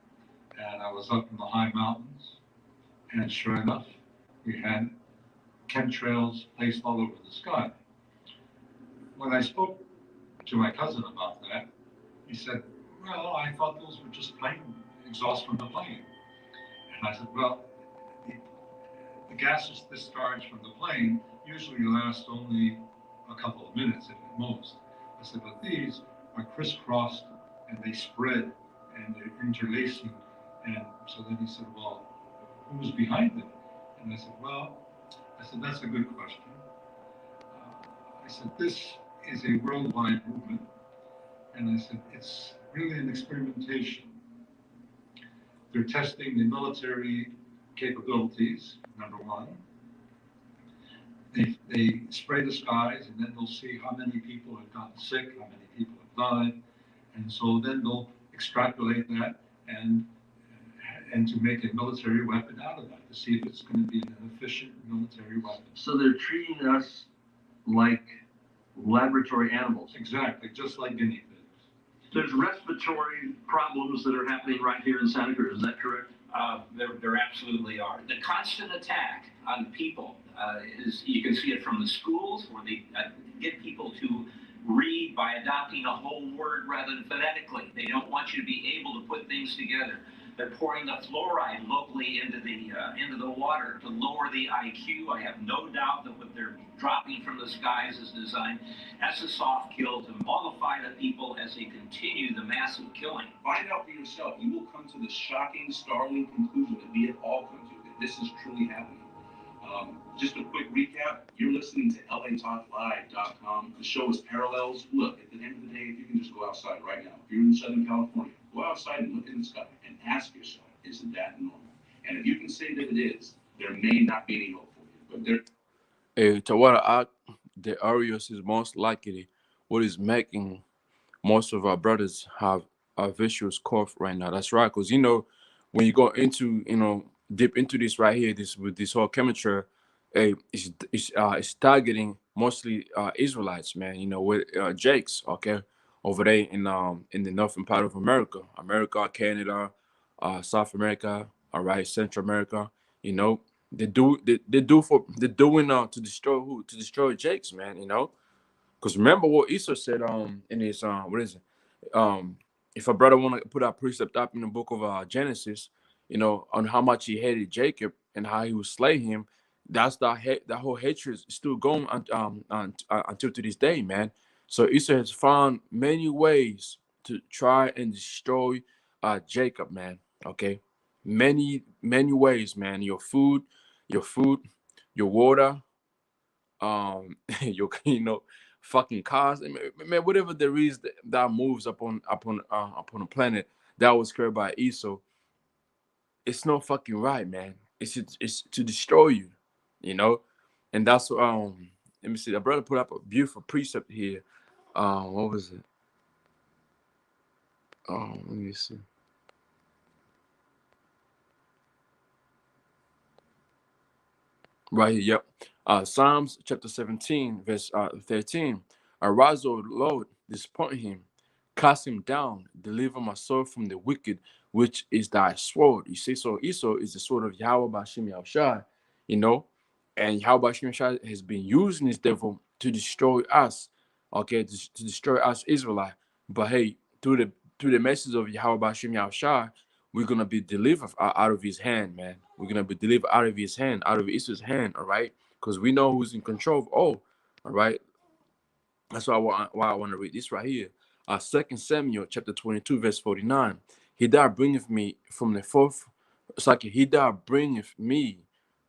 and I was up in the high mountains, and sure enough, we had chemtrails placed all over the sky. When I spoke to my cousin about that, he said, well, I thought those were just plane exhaust from the plane. And I said, well, the gases discharged from the plane usually last only a couple of minutes at most. I said, but these are crisscrossed and they spread and they're interlacing And so then he said, well, who was behind it? And I said, well, that's a good question. I said, this is a worldwide movement. And I said, it's really an experimentation. They're testing the military capabilities, number one. They spray the skies, and then they'll see how many people have gotten sick, how many people have died. And so then they'll extrapolate that and to make a military weapon out of that, to see if it's going to be an efficient military weapon. So they're treating us like laboratory animals. Exactly, just like guinea pigs. There's respiratory problems that are happening right here in Santa Cruz, is that correct? There absolutely are. The constant attack on people is, you can see it from the schools where they get people to read by adopting a whole word rather than phonetically. They don't want you to be able to put things together. They're pouring the fluoride locally into the water to lower the IQ. I have no doubt that what they're dropping from the skies is designed as a soft kill to mollify the people as they continue the massive killing. Find out for yourself. You will come to the shocking, startling conclusion that we have all come to, that this is truly happening. Just a quick recap, you're listening to LATalkLive.com. The show is Parallels. Look, at the end of the day, if you can just go outside right now, if you're in Southern California, go outside and look in the sky and ask yourself, is it that normal? And if you can say that it is, there may not be any hope for you. But To what the areas is most likely what is making most of our brothers have a vicious cough right now. That's right, because when you go into deep into this right here, this with this whole chemistry, it's targeting mostly Israelites, man. With Jakes, okay, over there in the northern part of America, Canada, South America, all right, Central America. They're doing to destroy who? To destroy Jakes, man. Because remember what Esau said in his what is it? If a brother want to put that precept up in the book of Genesis, on how much he hated Jacob and how he would slay him, that's that whole hatred is still going until to this day, man. So Esau has found many ways to try and destroy Jacob, man. Okay, many ways, man. Your food, your water, your fucking cars, man, whatever there is that moves upon a planet that was created by Esau, it's not fucking right, man. It's to destroy you, and that's let me see. The brother put up a beautiful precept here. What was it? Let me see. Right here, yep. Psalms chapter 17, verse 13. Arise, O Lord, disappoint him, cast him down, deliver my soul from the wicked, which is thy sword. You see, so Esau is the sword of Yahweh Bashim Yahushai, and Yahweh Bashim Yahushai has been using this devil to destroy us, okay, to destroy us Israelite. But hey, through the message of Yahweh Bashim Yahushai, we're gonna be delivered out of his hand, man. We're gonna be delivered out of his hand, out of Esau's hand, all right? Because we know who's in control of all right? That's why I want to read this right here. 2 Samuel chapter 22, verse 49. He that bringeth me from the fourth, he that bringeth me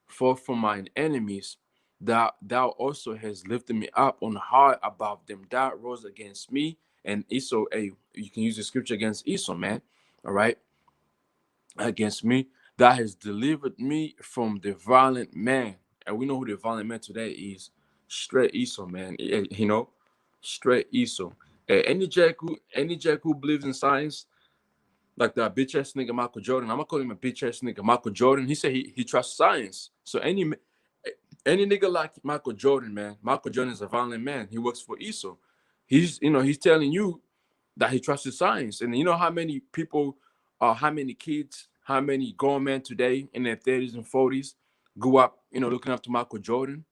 forth from mine enemies, that thou also hast lifted me up on high above them that rose against me. And Esau, you can use the scripture against Esau, man. All right. Against me, that has delivered me from the violent man. And we know who the violent man today is. Straight Esau, man. Straight Esau. Any jack who believes in science, like that bitch ass nigga Michael Jordan. I'm gonna call him a bitch ass nigga Michael Jordan. He said he trusts science. So any nigga like Michael Jordan, man. Michael Jordan is a violent man. He works for Esau. He's telling you that he trusts science. And you know how many people, how many kids, how many grown men today in their 30s and 40s grew up, looking up to Michael Jordan?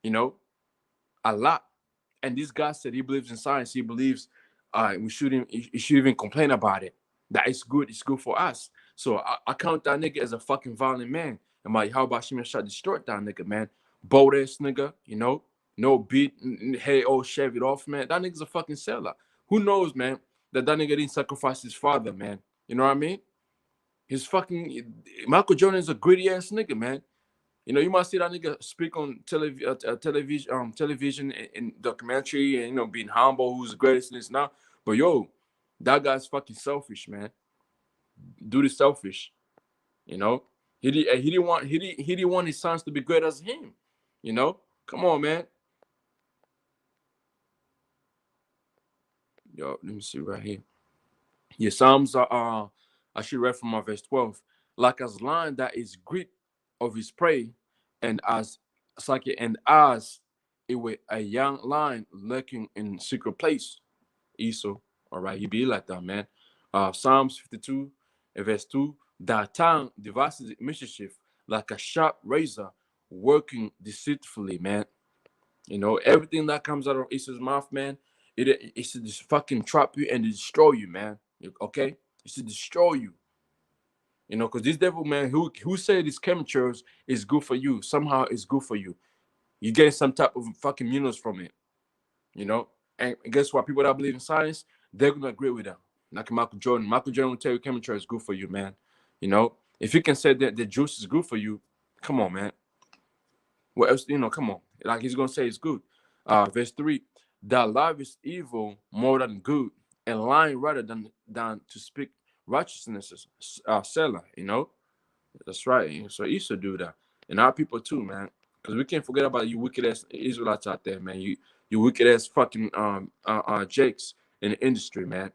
A lot. And this guy said he believes in science. He believes we shouldn't even complain about it. That it's good for us. So I count that nigga as a fucking violent man. And my how about Shimon shot destroyed that nigga, man. Bold ass nigga, no beat, hey, shave it off, man. That nigga's a fucking seller. Who knows, man, that nigga didn't sacrifice his father, man. You know what I mean? His fucking Michael Jordan is a gritty ass nigga, man. You know, you might see that nigga speak on television in documentary, and being humble, who's the greatest in this now. But yo, that guy's fucking selfish, man. Dude is selfish. You know, he didn't want his sons to be great as him. You know, come on, man. Yo, let me see right here. Yeah, Psalms are I should read from my verse 12. Like as lion that is great of his prey, and as it's like and as it were a young lion lurking in secret place. Esau, all right, he be like that, man. Psalms 52 and verse 2. Thy tongue devises mischief like a sharp razor working deceitfully, man. You know, everything that comes out of Esau's mouth, man, it's to just fucking trap you and destroy you, man. Okay? It's to destroy you. You know, because this devil, man, who said these chemicals is good for you, somehow it's good for you. You're getting some type of fucking minerals from it. You know? And guess what? People that believe in science, they're gonna agree with them. Like Michael Jordan. Michael Jordan will tell you chemistry is good for you, man. You know, if you can say that the juice is good for you, come on, man. What else? You know, come on. Like he's gonna say it's good. Verse 3: that love is evil more than good, and lying rather than to speak righteousness. Selah, you know, that's right. So Esau do that, and our people too, man. Because we can't forget about you wicked ass Israelites out there, man. You wicked ass fucking Jakes in the industry, man.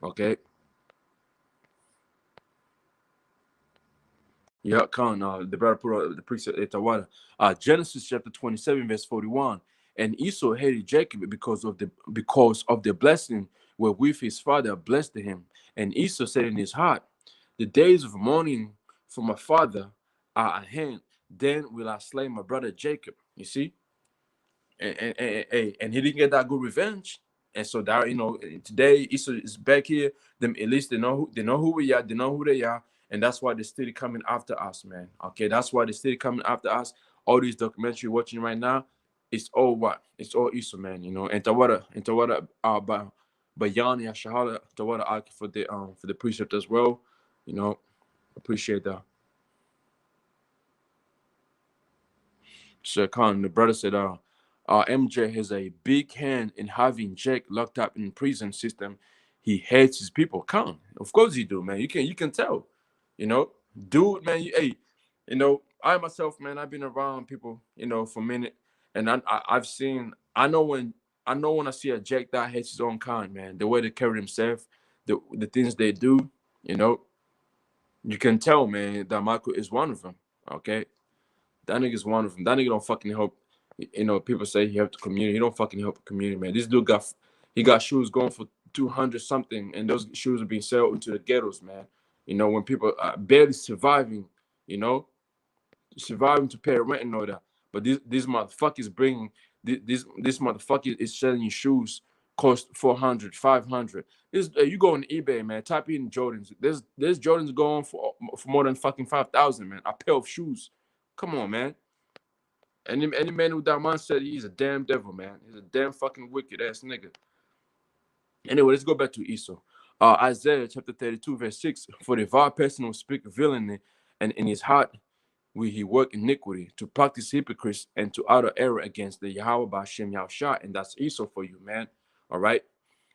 Okay. Yeah, Khan, the brother put the precept at the water. Genesis chapter 27, verse 41. And Esau hated Jacob because of the blessing wherewith his father blessed him. And Esau said in his heart, the days of mourning for my father are at hand. Then will I slay my brother Jacob. You see? And he didn't get that good revenge. And so that today Esau is back here. Them at least they know who we are, they know who they are, and that's why they're still coming after us, man. Okay, that's why they're still coming after us. All these documentary watching right now, it's all what? It's all Esau, man. You know, and Tawada Bayani Ashahala Tawada for the precept as well. You know, appreciate that. So Khan, the brother said, MJ has a big hand in having Jake locked up in prison system. He hates his people. Khan, of course he do, man. You can tell, you know, dude, man. I myself, man, I've been around people, for a minute, and I've seen. I know when I see a Jake that hates his own kind, man. The way they carry himself, the things they do, you can tell, man, that Michael is one of them. Okay. That nigga's one of them. That nigga don't fucking help. People say he helped the community. He don't fucking help the community, man. This dude got shoes going for 200 something, and those shoes are being sold into the ghettos, man. When people are barely surviving, surviving to pay rent and all that. But these motherfuckers bringing this motherfucker is selling you shoes cost 400, 500. You go on eBay, man. Type in Jordans. There's Jordans going for more than fucking 5,000, man. A pair of shoes. Come on, man. Any man with that mindset, he's a damn devil, man. He's a damn fucking wicked ass nigga. Anyway, let's go back to Esau. Isaiah chapter 32, verse 6. For the vile person will speak villainy, and in his heart will he work iniquity, to practice hypocrisy and to utter error against the Yahweh Ba'Shem Yahushua. And that's Esau for you, man. All right?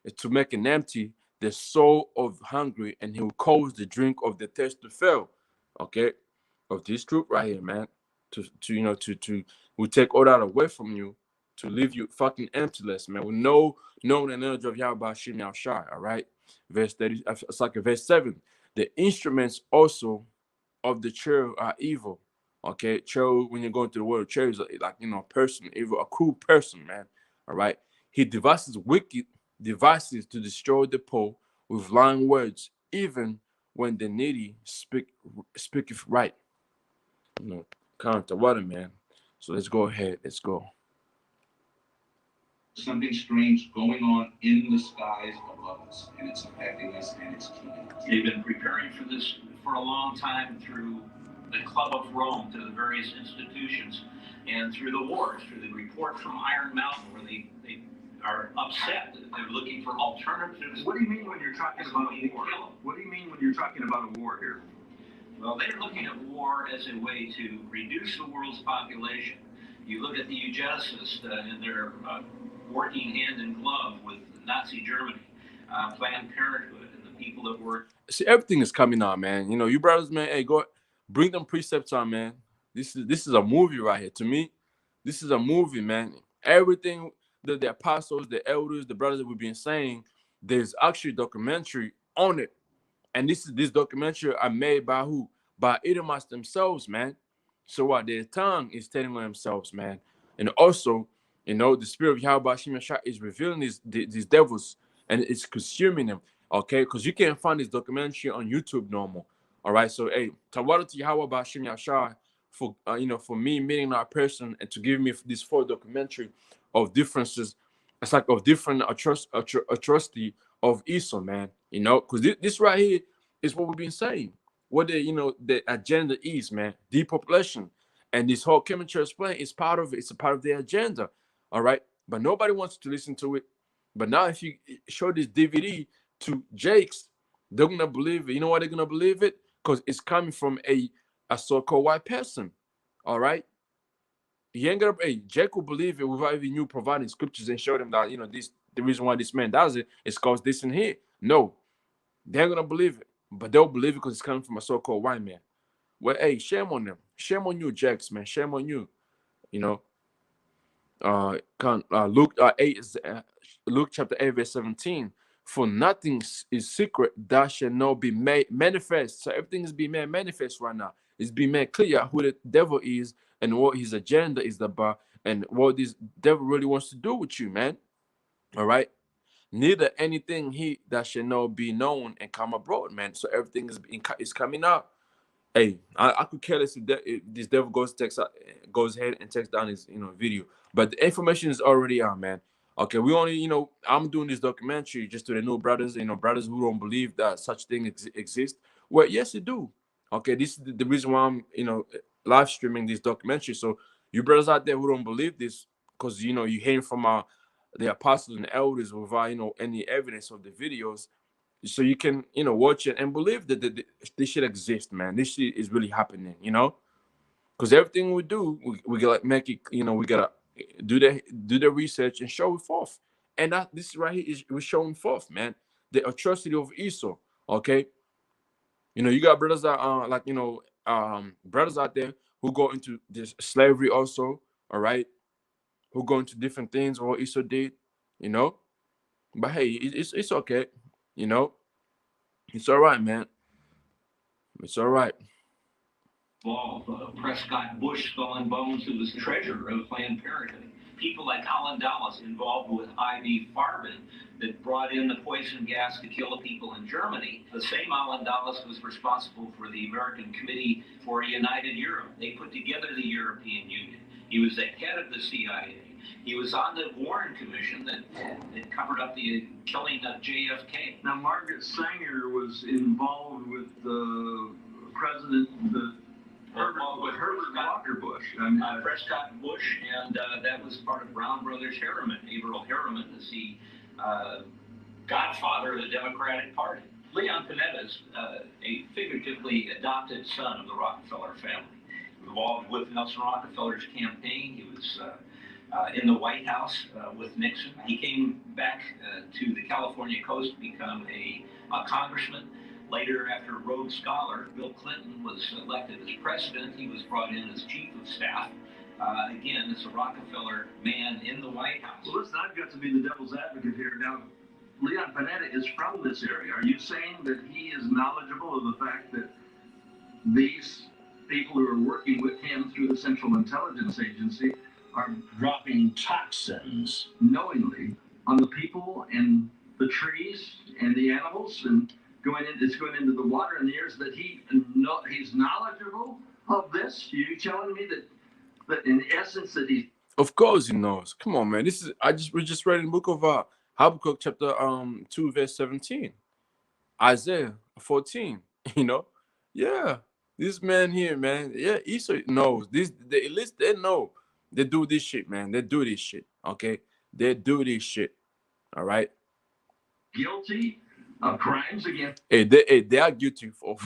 It's to make an empty the soul of hungry, and he will cause the drink of the thirst to fail. Okay? Of this truth right here, man. To will take all that away from you, to leave you fucking emptyless, man. With no known knowledge of Yahweh Ba'Shem Yahushua. All right? Verse 30, it's like verse 7. The instruments also of the cherub are evil. Okay, cherub, when you're going to the word cherub, is like person, evil, a cruel person, man. All right. He devises wicked devices to destroy the poor with lying words, even when the needy speaketh right. Count the water, man. So let's go ahead. Let's go. Something strange going on in the skies above us, and it's affecting us, and it's killing us. They've been preparing for this for a long time through the Club of Rome, through the various institutions, and through the wars, through the report from Iron Mountain, where they are upset. They're looking for alternatives. What do you mean when you're talking about a war? What do you mean when you're talking about a war here? Well, they're looking at war as a way to reduce the world's population. You look at the eugenicists, and they're working hand in glove with Nazi Germany, Planned Parenthood, and the people that work. See, everything is coming out, man. You know, you brothers, man. Hey, go bring them precepts on, man. This is a movie right here. To me, this is a movie, man. Everything the apostles, the elders, the brothers that we've been saying, there's actually a documentary on it. And this documentary are made by who? By Edomites themselves, man. So what their tongue is telling on themselves, man. And also, you know, the spirit of Yahweh Shem Yahshua is revealing these devils and it's consuming them. Okay, because you can't find this documentary on YouTube no more. All right, so hey, Tawada to Yahweh Shem Yahshua for for me meeting that person and to give me this full documentary of differences. It's like of different atrocity of Esau, man. You know, because this right here is what we've been saying. What the agenda is, man. Depopulation, and this whole chemistry explain is part of it. It's a part of their agenda. All right, but nobody wants to listen to it. But now, if you show this DVD to Jakes, they're gonna believe it. You know why they're gonna believe it? Because it's coming from a so-called white person. All right. He ain't gonna. Hey, Jake will believe it without even you providing scriptures and show them that this the reason why this man does it is cause this and here. No, they're gonna believe it, but they'll believe it because it's coming from a so-called white man. Well, hey, shame on them. Shame on you, Jakes, man. Shame on you. You know, Luke 8 Luke chapter 8 verse 17. For nothing is secret that shall not be made manifest. So everything is being made manifest right now. It's being made clear who the devil is and what his agenda is about and what this devil really wants to do with you, man. All right. Neither anything he that shall not be known and come abroad, man. So everything is coming out. Hey, I could care less if this devil goes ahead and takes down his video, but the information is already out, man. Okay, we only I'm doing this documentary just to the new brothers, brothers who don't believe that such thing exists. Well, yes, it do. Okay, this is the reason why I'm live streaming this documentary. So you brothers out there who don't believe this, because you hearing from the apostles and elders without any evidence of the videos, so you can watch it and believe that this shit exists, man. This shit is really happening, because everything we do, we gotta make it, we gotta do the research and show it forth. And this right here is we're showing forth, man, the atrocity of Esau. Okay, you got brothers that brothers out there who go into this slavery also. All right, who go into different things what Esau did, you know but hey, it's okay, you know it's all right, man. It's all right. Prescott Bush, Skull and Bones, who was treasurer of Planned Parenthood. People like Alan Dulles involved with I.V. Farben that brought in the poison gas to kill the people in Germany. The same Alan Dulles was responsible for the American Committee for a United Europe. They put together the European Union. He was the head of the CIA. He was on the Warren Commission that covered up the killing of JFK. Now, Margaret Sanger was involved with the president, Herbert Walker Bush. Prescott Bush, and that was part of Brown Brothers Harriman. Averill Harriman is the godfather of the Democratic Party. Leon Panetta is a figuratively adopted son of the Rockefeller family. Involved with Nelson Rockefeller's campaign. He was in the White House with Nixon. He came back to the California coast to become a congressman. Later, after Rhodes Scholar, Bill Clinton was elected as president. He was brought in as chief of staff. Again, as a Rockefeller man in the White House. Well, listen, I've got to be the devil's advocate here. Now, Leon Panetta is from this area. Are you saying that he is knowledgeable of the fact that these people who are working with him through the Central Intelligence Agency are dropping toxins knowingly on the people and the trees and the animals, and it's going into the water and the air, that he's knowledgeable of this? You telling me that in essence that he's... Of course he knows. Come on, man. We just read in the book of Habakkuk chapter 2 verse 17, Isaiah 14. Yeah, this man here, man. Yeah, Esau knows this. At least they know. They do this shit, man. They do this shit. Okay, they do this shit. All right. Guilty of crimes against. They are guilty for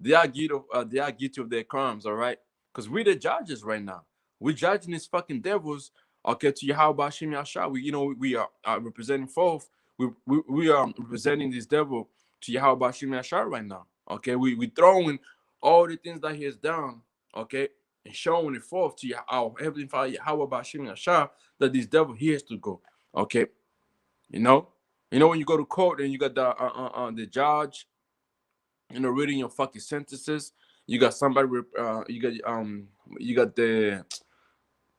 they are guilty of their crimes, all right? Because we're the judges right now. We're judging these fucking devils, okay, to Yahweh Hashem Yashar. We are representing forth. We are representing this devil to Yahweh Hashem Yashar right now. Okay, we throwing all the things that he has done, okay, and showing it forth to our Heavenly Father Yahweh Hashem Yashar that this devil he has to go. Okay, you know when you go to court and you got the judge, reading your fucking sentences. You got somebody, you got the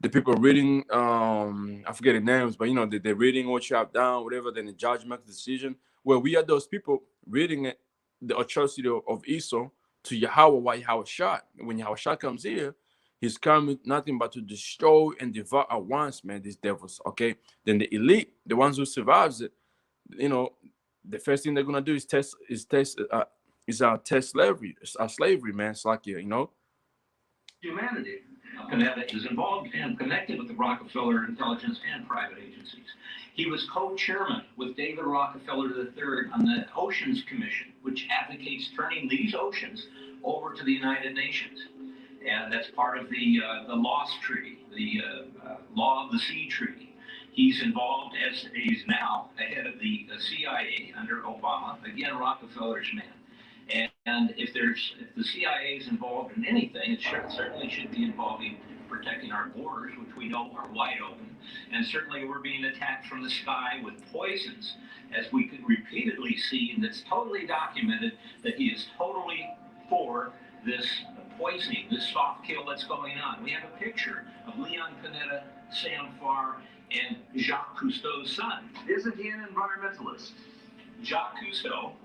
people reading, I forget the names, but they're reading what you have done, whatever. Then the judge makes the decision. Well, we are those people reading it, the atrocity of Esau to Yahweh while Yahweh shot. When Yahweh shot comes here, he's coming nothing but to destroy and devour at once, man. These devils, okay. Then the elite, the ones who survives it, the first thing they're gonna do is test slavery, man. It's like Humanity. Panetta is involved and connected with the Rockefeller intelligence and private agencies. He was co-chairman with David Rockefeller III on the Oceans Commission, which advocates turning these oceans over to the United Nations. And that's part of the Lost Treaty, the Law of the Sea Treaty. He's involved as he's now ahead of the CIA under Obama, again, Rockefeller's man. And if the CIA is involved in anything, it certainly should be involving protecting our borders, which we know are wide open. And certainly we're being attacked from the sky with poisons, as we could repeatedly see, and it's totally documented that he is totally for this poisoning, this soft kill that's going on. We have a picture of Leon Panetta, Sam Farr, and Jacques Cousteau's son. Isn't he an environmentalist? Jacques Cousteau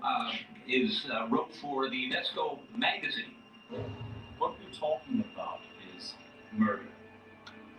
wrote for the UNESCO magazine. What we're talking about is murder.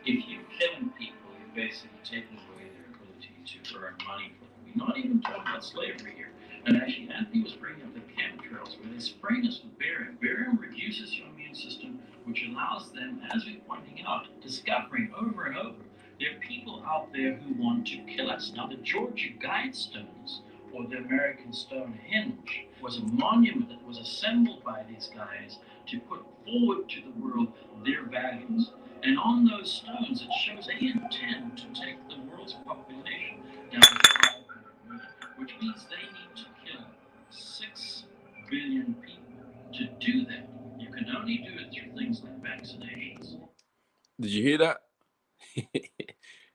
If you're killing people, you're basically taking away their ability to earn money for them. We're not even talking about slavery here. And actually, Anthony was bringing up the chemtrails, where they spray us with barium. Barium reduces your immune system, which allows them, as we're pointing out, discovering over and over, there are people out there who want to kill us. Now, the Georgia Guidestones, or the American Stonehenge, was a monument that was assembled by these guys to put forward to the world their values. And on those stones, it shows they intend to take the world's population down to 500 million, which means they need to kill 6 billion people. To do that, you can only do it through things like vaccinations. Did you hear that?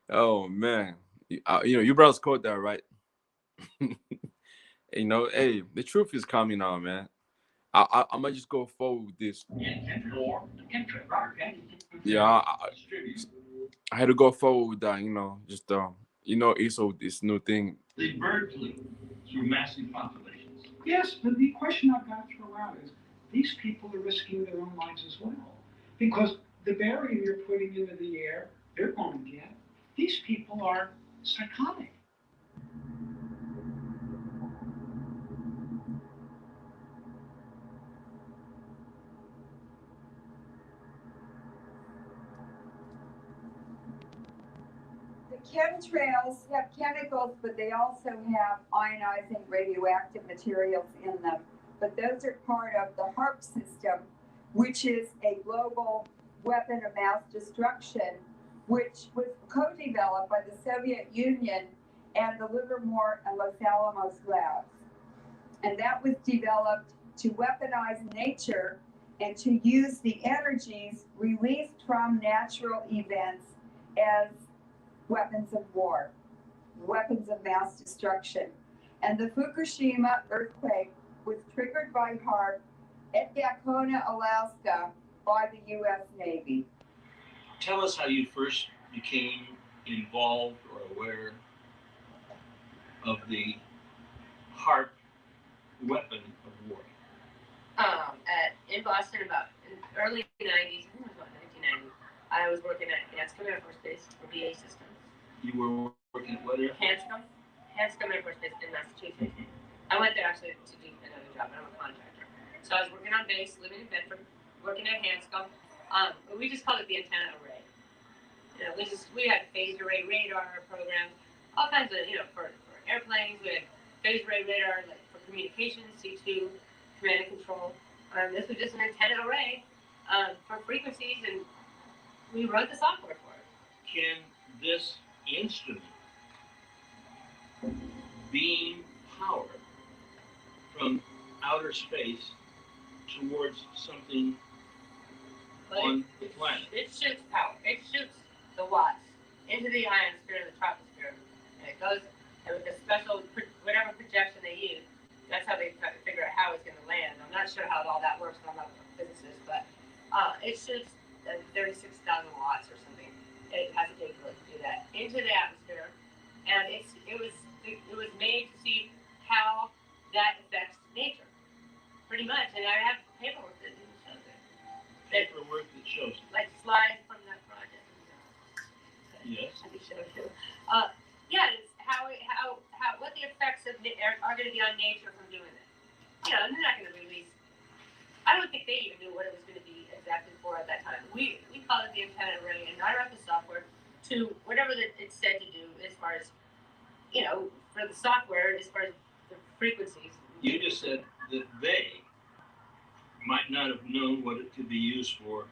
Oh man, you brothers caught that, right? Hey, the truth is coming out, man. I might just go forward with this. Yeah, I had to go forward with that. Just Esau, this new thing. The bird flu through massive populations. Yes, but the question I've got to throw out is, these people are risking their own lives as well. Because the barium you're putting into the air, they're going to get. These people are psychotic. The chemtrails have chemicals, but they also have ionizing radioactive materials in them. But those are part of the HARP system, which is a global weapon of mass destruction, which was co-developed by the Soviet Union and the Livermore and Los Alamos labs. And that was developed to weaponize nature and to use the energies released from natural events as weapons of war, weapons of mass destruction. And the Fukushima earthquake was triggered by HARP at Gacona, Alaska, by the U.S. Navy. Tell us how you first became involved or aware of the HARP weapon of war. In Boston, in early 90s, I think it was about 1990, I was working at Hanscom Air Force Base for BA Systems. You were working at what air? Hanscom Air Force Base in Massachusetts. I went there actually to do another job, and I'm a contractor. So I was working on base, living in Bedford, working at Hanscom. We just called it the antenna array. We had phased array radar programs, all kinds of, for airplanes. We had phased array radar, like for communications, C2, command and control. This was just an antenna array for frequencies, and we wrote the software for it. Can this instrument beam power from outer space towards something on the planet? It shoots power. It shoots the watts into the ionosphere and the troposphere, and it goes with a special whatever projection they use. That's how they try to figure out how it's going to land. I'm not sure how all that works. I'm not a physicist, but it shoots 36,000 watts or something. It has a capability to do that into the atmosphere, and it was made to see how that affects nature, pretty much. And I have paperwork that shows it. Paperwork that shows it. Like slides from that project. Yes. I can show you. Yeah, it's how what the effects of are going to be on nature from doing it. You know, they're not going to release. I don't think they even knew what it was going to be exactly for at that time. We call it the antenna array, and I wrote the software to whatever it said to do as far as, you know, for the software as far as the frequencies. You just said that they might not have known what it could be used for,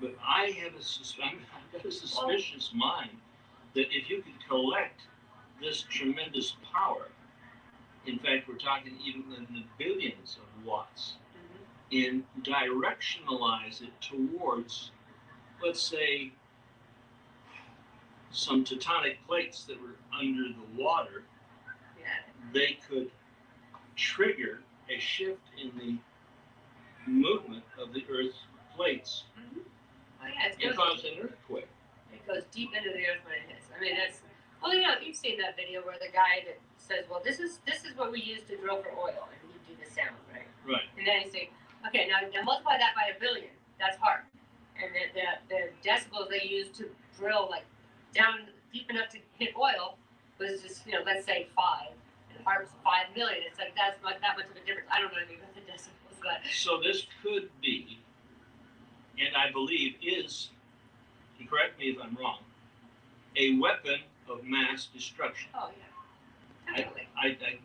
but I've got a suspicious mind that if you could collect this tremendous power, in fact, we're talking even in the billions of watts, and directionalize it towards, let's say, some tectonic plates that were under the water, they could trigger a shift in the movement of the Earth's plates and cause an earthquake. It goes deep into the earth when it hits. I mean, that's, well, you know, you've seen that video where the guy that says, well, this is what we use to drill for oil, and you do the sound, right? Right. And then you say, okay, now multiply that by 1 billion. That's hard. And the decibels they use to drill like down deep enough to hit oil was just, you know, let's say 5. And hard was 5 million. It's like that's not that much of a difference. I don't know anything about the decibels, but so this could be, and I believe is, and correct me if I'm wrong, a weapon of mass destruction. Oh yeah, definitely.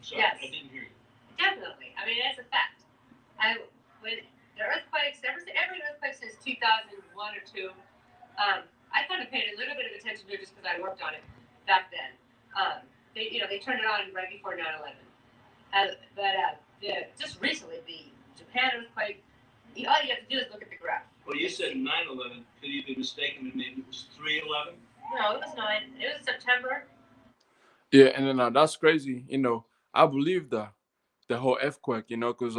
Sorry, yes. I didn't hear you. Definitely. I mean, that's a fact. When the earthquakes, every earthquake since 2001 or 2, I kind of paid a little bit of attention to it just because I worked on it back then. They turned it on right before 9/11. Just recently, the Japan earthquake, all you have to do is look at the graph. Well, you said 9/11. Could you be mistaken that maybe it was 3/11? No, it was 9. It was September. Yeah, and then that's crazy. You know, I believe the whole earthquake. You know, because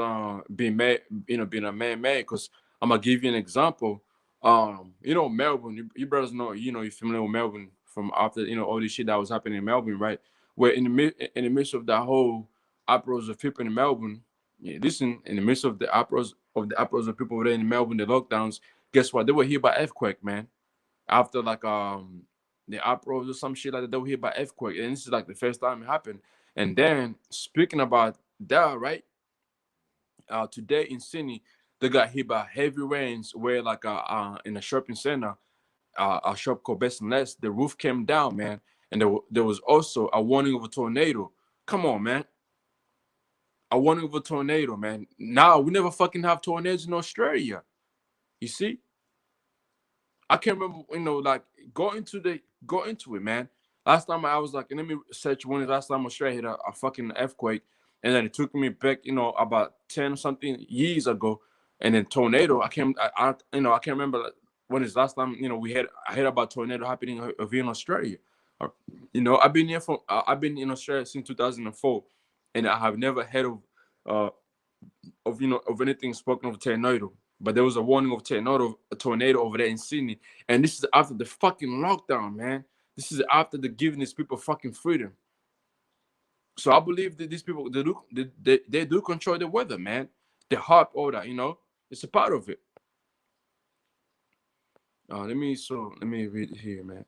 being a man-made. Because I'm gonna give you an example. You know, Melbourne. You brothers know. You know, you're familiar with Melbourne from after all this shit that was happening in Melbourne, right? Where in the midst of that whole uproars of people in Melbourne. Yeah, listen, in the midst of the uproars of people over there in Melbourne, the lockdowns. Guess what? They were hit by earthquake, man. After like the uproars or some shit like that, they were hit by earthquake, and this is like the first time it happened. And then speaking about that, right? Today in Sydney, they got hit by heavy rains where like in a shopping center, a shop called Best and Less, the roof came down, man, and there was also a warning of a tornado. Come on, man. A warning of a tornado, man. Now we never fucking have tornadoes in Australia. You see? I can't remember, like go into it, man. Last time I was like, let me search when the last time Australia hit a fucking earthquake, and then it took me back, about 10 something years ago, and then tornado. I can't remember when is last time I heard about tornado happening here in Australia. I've been I've been in Australia since 2004, and I have never heard of anything spoken of tornado. But there was a warning of a tornado over there in Sydney, and this is after the fucking lockdown, man. This is after the giving these people fucking freedom. So I believe that these people they do control the weather, man. The hot order, it's a part of it. Let me read it here, man.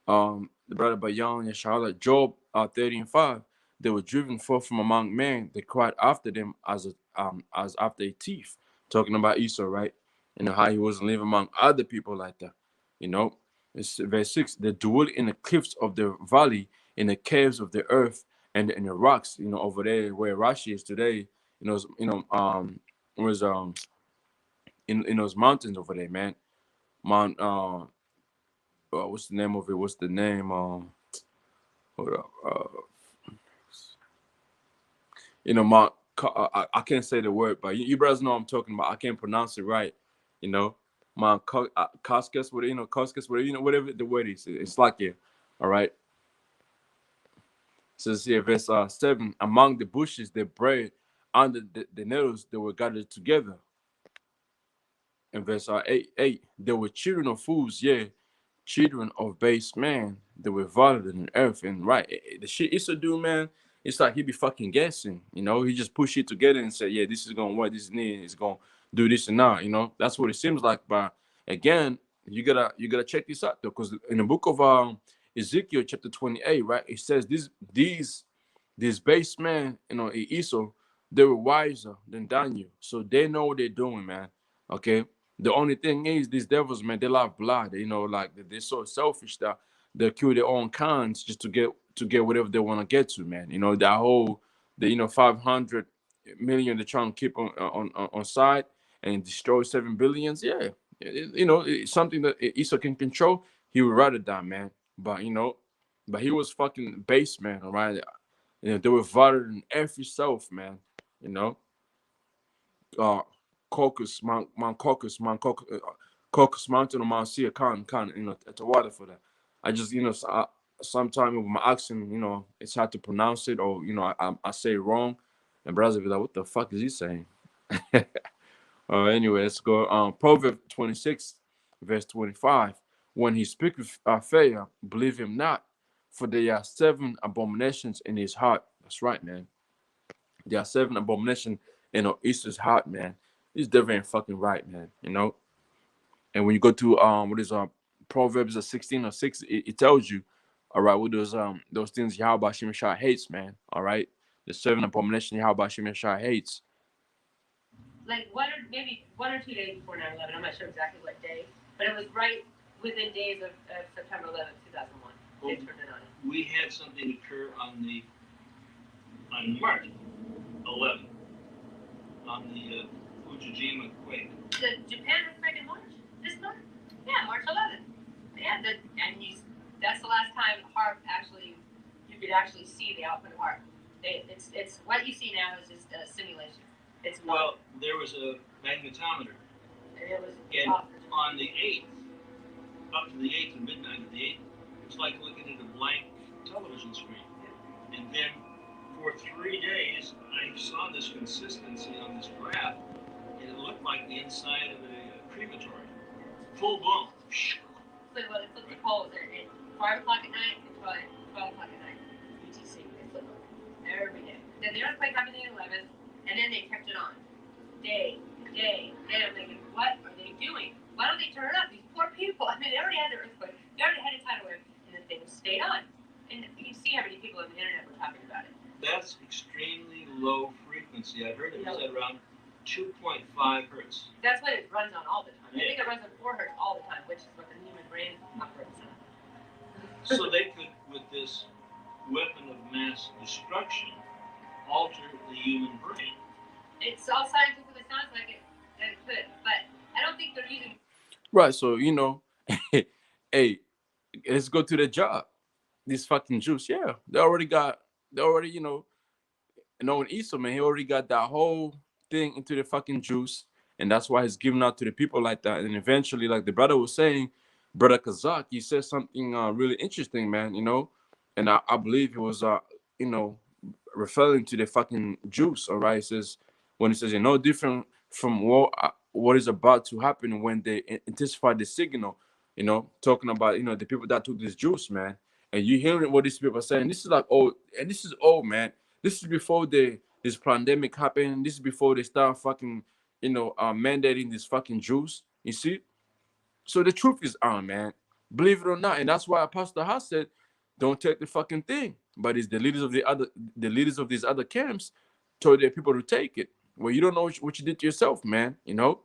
The brother Bayan and Charlotte, Job 30:5. They were driven forth from among men. They cried after them as after a thief. Talking about Esau, right? How he wasn't living among other people like that. It's verse 6. They dwell in the cliffs of the valley, in the caves of the earth, and the rocks, over there where Rashi is today, was in those mountains over there, man. Mount what's the name of it? What's the name? Hold up. Mount. I can't say the word, but you brothers know what I'm talking about. I can't pronounce it right. Mount Coscus, whatever, Coscus, whatever, whatever the word is. It's like it. All right. It says here, verse 7. Among the bushes they bred, under the nettles they were gathered together. In verse 8, they were children of fools, yeah, children of base man. They were violent in earth. And right, the shit Esau do, man, it's like he be fucking guessing. He just push it together and say, yeah, this is gonna work, this is neat, it's gonna do this and that. That's what it seems like. But again, you gotta check this out though, because in the book of Ezekiel chapter 28, right, it says these base men, Esau, they were wiser than Daniel, so they know what they're doing, man. Okay. The only thing is, these devils, man, they love blood. Like they're so selfish that they'll kill their own kinds just to get whatever they want to get to, man. That whole 500 million they're trying to keep on side and destroy 7 billions. Yeah, it's something that Esau can control. He would rather die, man. But but he was fucking base, man. All right, they were violent in every self, man. You know uh Caucasus, Caucasus Mountain or Mount Sia, at the water for that. I just, sometimes with my accent, it's hard to pronounce it, or I say it wrong, and brothers be like, "What the fuck is he saying?" Anyway, let's go. Proverbs 26, verse 25. When he speaketh fair, believe him not, for there are 7 abominations in his heart. That's right, man. There are 7 abominations in Esau's heart, man. He's definitely fucking right, man. And when you go to what is Proverbs 16 or 6, it tells you, all right, what those things Yahweh Shemeshai hates, man. All right, the 7 abominations Yahweh Shemeshai hates. Like maybe 1 or 2 days before 9/11, I'm not sure exactly what day, but it was right within days of September 11th, 2001. They turned it on. We had something occur on March 11th, on the Fukushima quake. The Japan earthquake in March? This month? Yeah, March 11th. Yeah, that's the last time HAARP you could actually see the output of HAARP. It's what you see now is just a simulation. Well, there was a magnetometer. And it was on the 8th, up to the 8th and midnight of the 8th, it was like looking at a blank television screen. And then for 3 days, I saw this consistency on this graph, and it looked like the inside of a crematory. Full blown. So what it flipped the poles at 5 o'clock at night and 12 o'clock at night. UTC, they flip them every day. Then the earthquake happened on the 11th, and then they kept it on. Day. I'm thinking, what are they doing? Why don't they turn it up? These poor people. I mean, they already had the earthquake. They already had a tidal wave, and the thing stayed on. And you can see how many people on the internet were talking about it. That's extremely low frequency. I heard it was at around 2.5 hertz. That's what it runs on all the time. Yeah. I think it runs on 4 hertz all the time, which is what the human brain operates on. So they could, with this weapon of mass destruction, alter the human brain. It's all scientifically sounds like it, that it could, but I don't think they're using. Right, so hey, let's go to the job. These fucking Jews, yeah, they already, knowing Esau, man, he already got that whole thing into the fucking juice, and that's why he's giving out to the people like that. And eventually, like the brother was saying, brother Kazak, he said something really interesting, man. And I believe he was, referring to the fucking juice. All right, he says when he says, no different from what is about to happen when they intensify the signal. Talking about the people that took this juice, man. And you hearing what these people are saying. This is like old, and this is old, man. This is before this pandemic happened. This is before they start fucking, mandating this fucking juice. You see? So the truth is on, man. Believe it or not. And that's why Apostle Haas said, don't take the fucking thing. But it's the leaders of these other camps told their people to take it. Well, you don't know what you did to yourself, man. You don't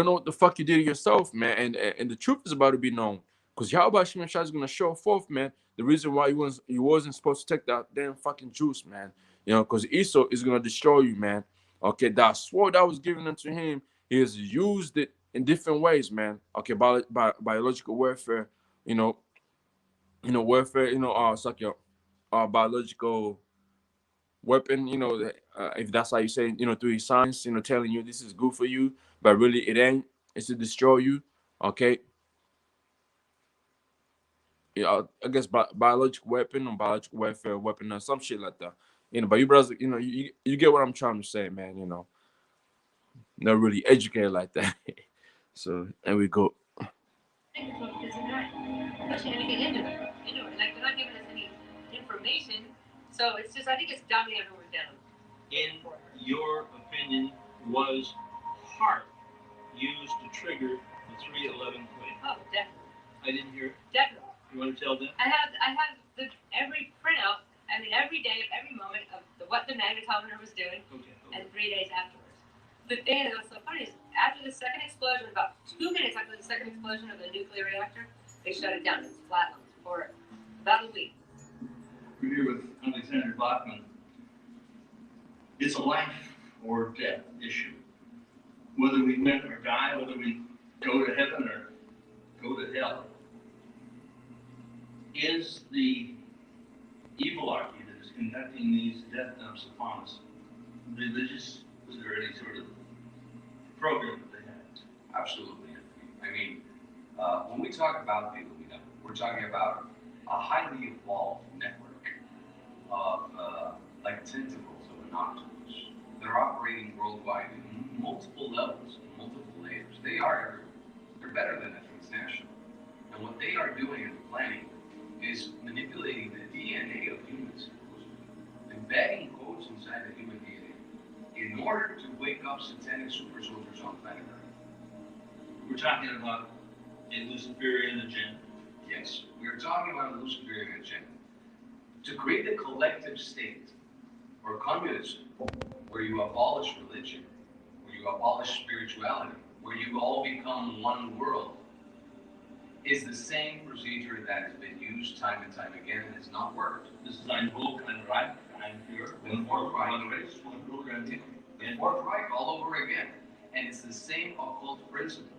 know what the fuck you did to yourself, man. And the truth is about to be known. Because Yahweh Hashem Yeshua is going to show forth, man, the reason why you wasn't supposed to take that damn fucking juice, man. You know, because Esau is going to destroy you, man. Okay, that sword that was given unto him, he has used it in different ways, man. Okay, biological warfare, warfare, it's like your biological weapon, if that's how you say it, through his science, telling you this is good for you, but really it ain't. It's to destroy you, okay? I guess biological weapon or biological warfare weapon or some shit like that. But you brothers, you get what I'm trying to say, man. Not really educated like that. So there we go. Because they're not pushing anything into it. Like they're not giving us any information. So it's just, I think it's dumbing everyone down. In your opinion, was HARP used to trigger the 311 claim? Oh, definitely. I didn't hear it. Definitely. You want to tell them? I have every printout. I mean, every day of every moment of what the magnetometer was doing, and 3 days afterwards. The thing that was so funny is after the second explosion, about 2 minutes after the second explosion of the nuclear reactor, they shut it down. It was flatlined for about a week. We're here with Alexander Bachman. It's a life or death issue. Whether we win or die, whether we go to heaven or go to hell. Is the evilarchy that is conducting these death dumps upon us religious? Was there any sort of program that they had? Absolutely. I mean, when we talk about the Illuminati, we're talking about a highly evolved network of like tentacles of an octopus. They're operating worldwide in multiple levels, multiple layers. They are everywhere. They're better than ethics national. And what they are doing and planning is manipulating the DNA of humans, embedding codes inside the human DNA in order to wake up satanic super soldiers on planet Earth. We're talking about a Luciferian agenda. Yes, we're talking about a Luciferian agenda. To create a collective state, or communism, where you abolish religion, where you abolish spirituality, where you all become one world, is the same procedure that has been used time and time again and has not worked. This is ein Volk, ein Reich, ein Führer, The Fourth Reich. one program. The Fourth Reich all over again. And it's the same occult principle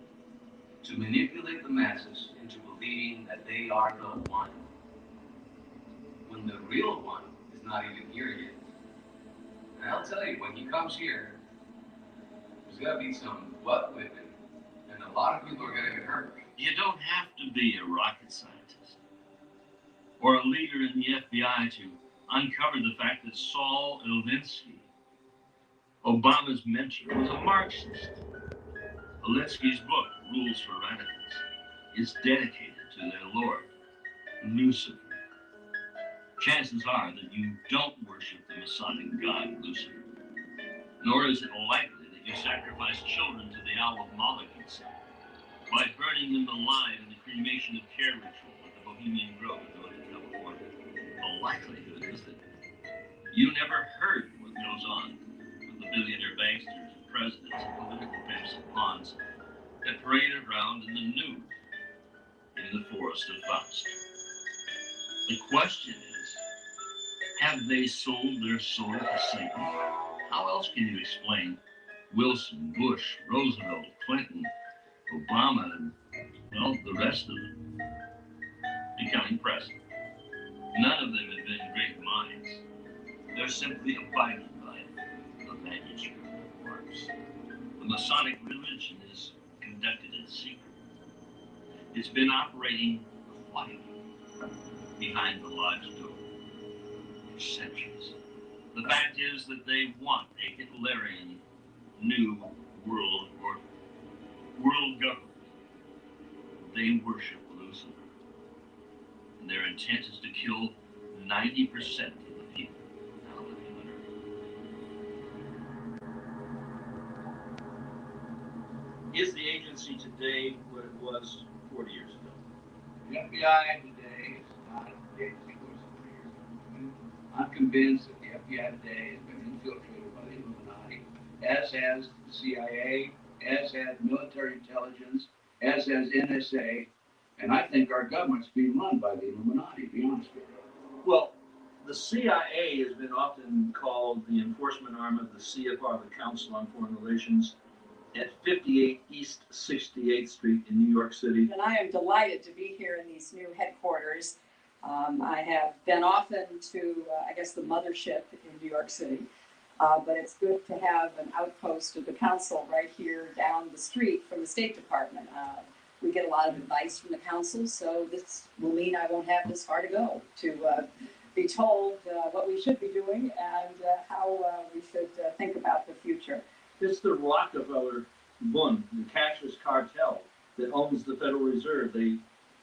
to manipulate the masses into believing that they are the one, when the real one is not even here yet. And I'll tell you, when he comes here, there's going to be some butt whipping, and a lot of people are going to get hurt. You don't have to be a rocket scientist or a leader in the FBI to uncover the fact that Saul Alinsky, Obama's mentor, was a Marxist. Alinsky's book, Rules for Radicals, is dedicated to their Lord, Lucifer. Chances are that you don't worship the Masonic god Lucifer, nor is it likely that you sacrifice children to the owl of Moloch by burning them alive in the cremation of care ritual at the Bohemian Grove in Northern California. The likelihood is that you never heard what goes on with the billionaire banksters and presidents and political pimps and pawns that parade around in the nude in the forest of Faust. The question is, have they sold their soul to Satan? How else can you explain Wilson, Bush, Roosevelt, Clinton, Obama, and, well, the rest of them becoming president? None of them have been great minds. They're simply abiding by the manuscript of Marx. The Masonic religion is conducted in secret. It's been operating quietly behind the lodge door for centuries. The fact is that they want a Hitlerian new world order, world government. They worship Lucifer, and their intent is to kill 90% of the people now living on Earth. Is the agency today what it was 40 years ago? The FBI today is not the agency it was 40 years ago. I'm convinced that the FBI today has been infiltrated by the Illuminati, as has the CIA, as has military intelligence, as has NSA, And I think our government's being run by the Illuminati, to be honest with you. Well, the CIA has been often called the enforcement arm of the CFR, the Council on Foreign Relations, at 58 East 68th Street in New York City. And I am delighted to be here in these new headquarters. I have been often to, I guess, the mothership in New York City. But it's good to have an outpost of the council right here down the street from the State Department. We get a lot of advice from the council, so this will mean I won't have this far to go to be told what we should be doing and how we should think about the future. It's the Rockefeller Bund, the cashless cartel that owns the Federal Reserve. They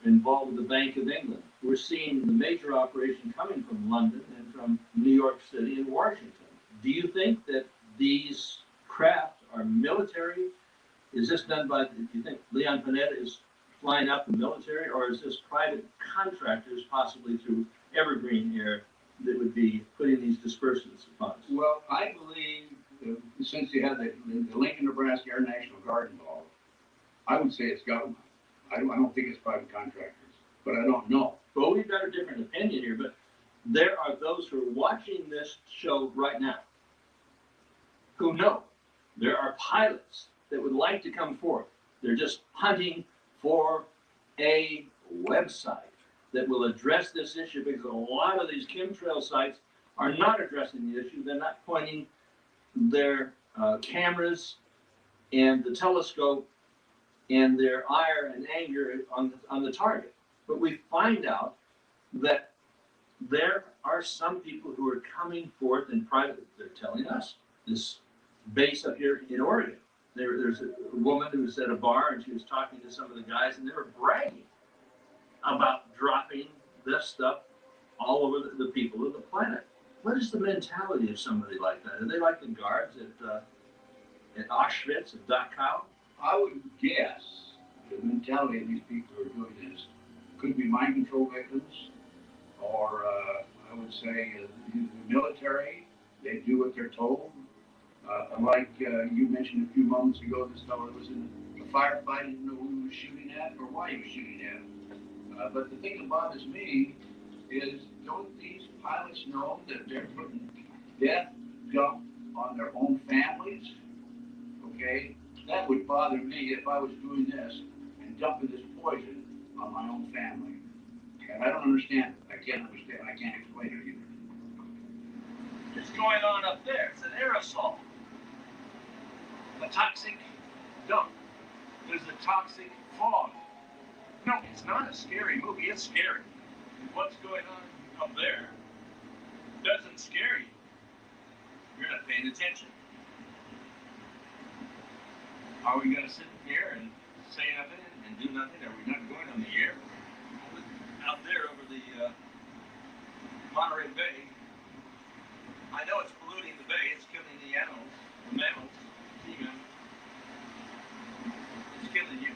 involved with the Bank of England. We're seeing the major operation coming from London and from New York City and Washington. Do you think that these craft are military? Is this done by, do you think Leon Panetta is flying out the military, or is this private contractors, possibly through Evergreen Air, that would be putting these dispersants upon us? Well, I believe, since you have the Lincoln, Nebraska Air National Guard involved, I would say it's government. I don't think it's private contractors, but I don't know. Well, we've got a different opinion here, but there are those who are watching this show right now who know there are pilots that would like to come forth. They're just hunting for a website that will address this issue, because a lot of these chemtrail sites are not addressing the issue. They're not pointing their cameras and the telescope and their ire and anger on the target. But we find out that there are some people who are coming forth in private. They're telling us this base up here in Oregon. There's a woman who was at a bar and she was talking to some of the guys, and they were bragging about dropping this stuff all over the people of the planet. What is the mentality of somebody like that? Are they like the guards at Auschwitz and Dachau? I would guess the mentality of these people who are doing this could be mind control victims, or I would say the military. They do what they're told. Like you mentioned a few moments ago, this fellow was in a firefight, didn't know who he was shooting at or why he was shooting at. But the thing that bothers me is, don't these pilots know that they're putting death dump on their own families? Okay, that would bother me if I was doing this and dumping this poison on my own family. And I don't understand it. I can't understand. I can't explain it either. It's going on up there. It's an aerosol. A toxic dump. There's a toxic fog. No, it's not a scary movie. It's scary. What's going on up there doesn't scare you. You're not paying attention. Are we going to sit here and say nothing and do nothing? Are we not going on the air? Out there over the Monterey Bay, I know it's polluting the bay. It's killing the animals, the mammals, seamen. It's killing you.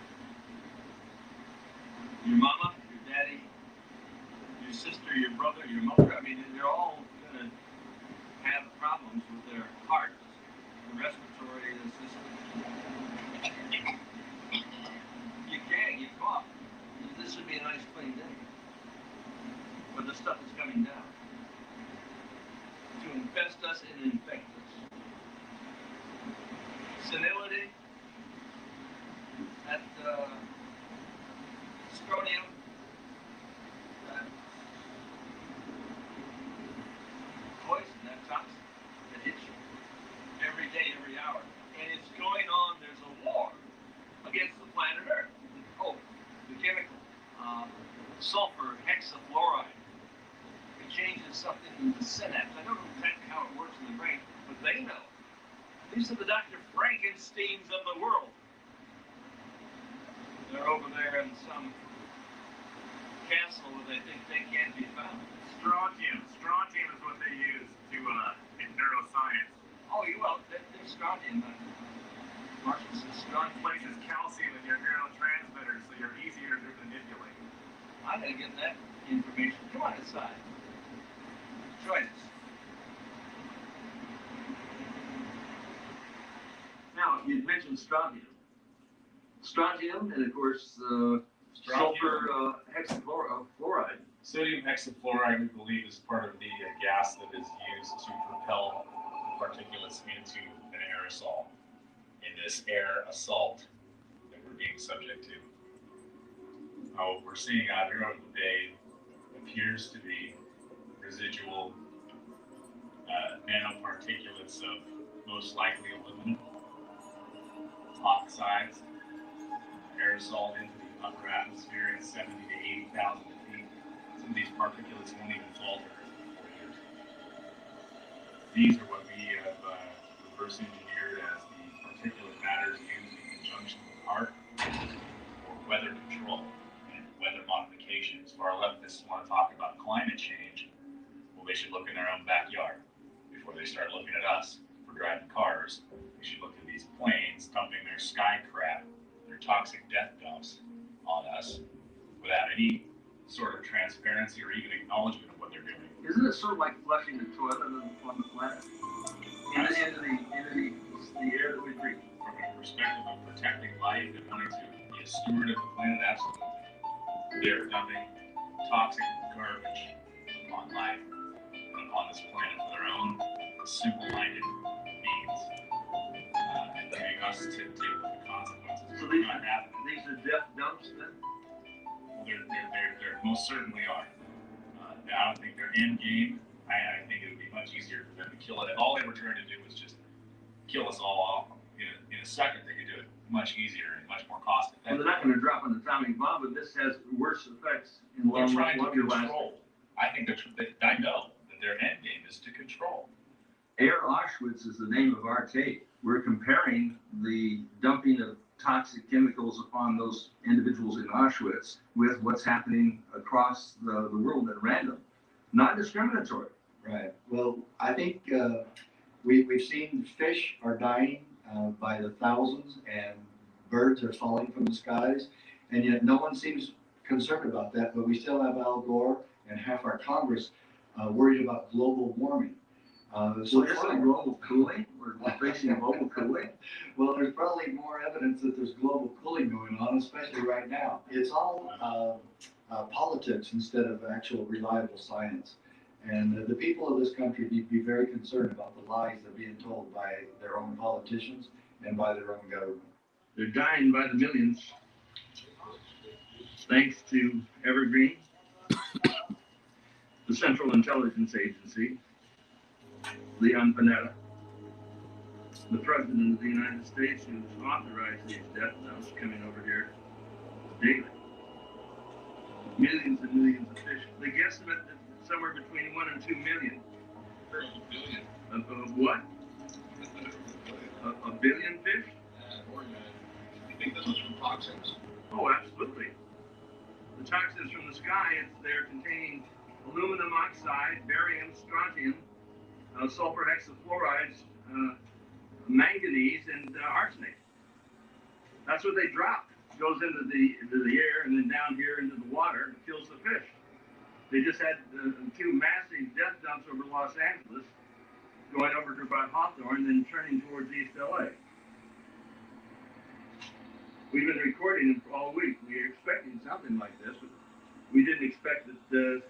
Your mama, your daddy, your sister, your brother, your mother. I mean, they're all going to have problems with their hearts, the respiratory system. You gag, you cough. This would be a nice clean day. But the stuff is coming down to infest us and infect us. Senility, that scronium, that poison, that toxin that hits you every day, every hour. And it's going on, there's a war against the planet Earth. Oh, the chemical, sulfur hexafluoride. It changes something in the synapse. I don't know exactly how it works in the brain, but they know. These are the Dr. Frankensteins of the world. They're over there in some castle where they think they can't be found. Strontium. Strontium is what they use to in neuroscience. Oh, well, there's strontium. Marshall says strontium places calcium in your neurotransmitters, so you're easier to manipulate. I'm going to get that information. Come on inside. Join us. Now, you'd mentioned strontium. Strontium, and of course, sulfur hexafluoride. Sodium hexafluoride, we believe, is part of the gas that is used to propel the particulates into an aerosol in this air assault that we're being subject to. What we're seeing out here over the day appears to be residual nanoparticulates of most likely aluminum oxides aerosol into the upper atmosphere at 70 to 80,000 feet. Some of these particulates won't even fall to Earth in 4 years. These are what we have reverse engineered as the particulate matters used in conjunction with art for weather control and weather modifications. If our leftists want to talk about climate change, well, they should look in their own backyard before they start looking at us for driving cars. They should look at these planes dumping their sky crap, their toxic death dumps on us without any sort of transparency or even acknowledgement of what they're doing. Isn't it sort of like flushing the toilet on the planet? Into the air that we breathe. From a perspective of protecting life and wanting to be a steward of the planet, absolutely. They're dumping toxic garbage on life and upon this planet for their own simple-minded means, and leaving us to deal with the consequences. So these are death dumps then? Well, there most certainly are. I don't think they're end game. I think it would be much easier for them to kill it. If all they were trying to do was just kill us all off in a second, they could do it much easier and much more cost effective. Well, they're not going to drop an atomic bomb, but this has worse effects in long They're trying to longer control. I think I know that their end game is to control. Air Auschwitz is the name of our tape. We're comparing the dumping of toxic chemicals upon those individuals in Auschwitz with what's happening across the world at random. Not discriminatory. Right. Well, I think we've seen fish are dying by the thousands and birds are falling from the skies, and yet no one seems concerned about that, but we still have Al Gore and half our Congress worried about global warming. So there's global cooling? We're facing global cooling? Well, there's probably more evidence that there's global cooling going on, especially right now. It's all politics instead of actual reliable science. And the people of this country need to be very concerned about the lies that are being told by their own politicians and by their own government. They're dying by the millions, thanks to Evergreen, the Central Intelligence Agency, Leon Panetta, the President of the United States, who's authorized these death dumps coming over here daily. Millions and millions of fish. They guesstimate that somewhere between 1 and 2 million. A billion. Of what? A billion fish? You think this was from toxins? Oh, absolutely. The toxins from the sky, they're containing aluminum oxide, barium, strontium, sulfur hexafluorides, manganese, and arsenic. That's what they drop. It goes into the air and then down here into the water and kills the fish. They just had 2 massive death dumps over Los Angeles, going over to about Hawthorne, then turning towards East LA. We've been recording it all week. We were expecting something like this, but we didn't expect that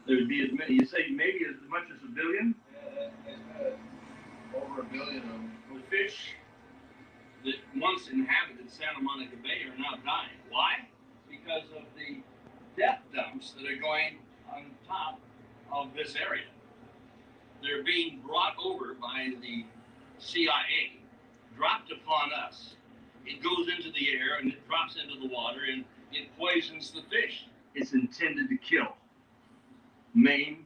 there would be as many. You say maybe as much as 1 billion? Yeah, over 1 billion of them. The fish that once inhabited Santa Monica Bay are now dying. Why? Because of the death dumps that are going on top of this area. They're being brought over by the CIA, dropped upon us. It goes into the air and it drops into the water and it poisons the fish. It's intended to kill, maim,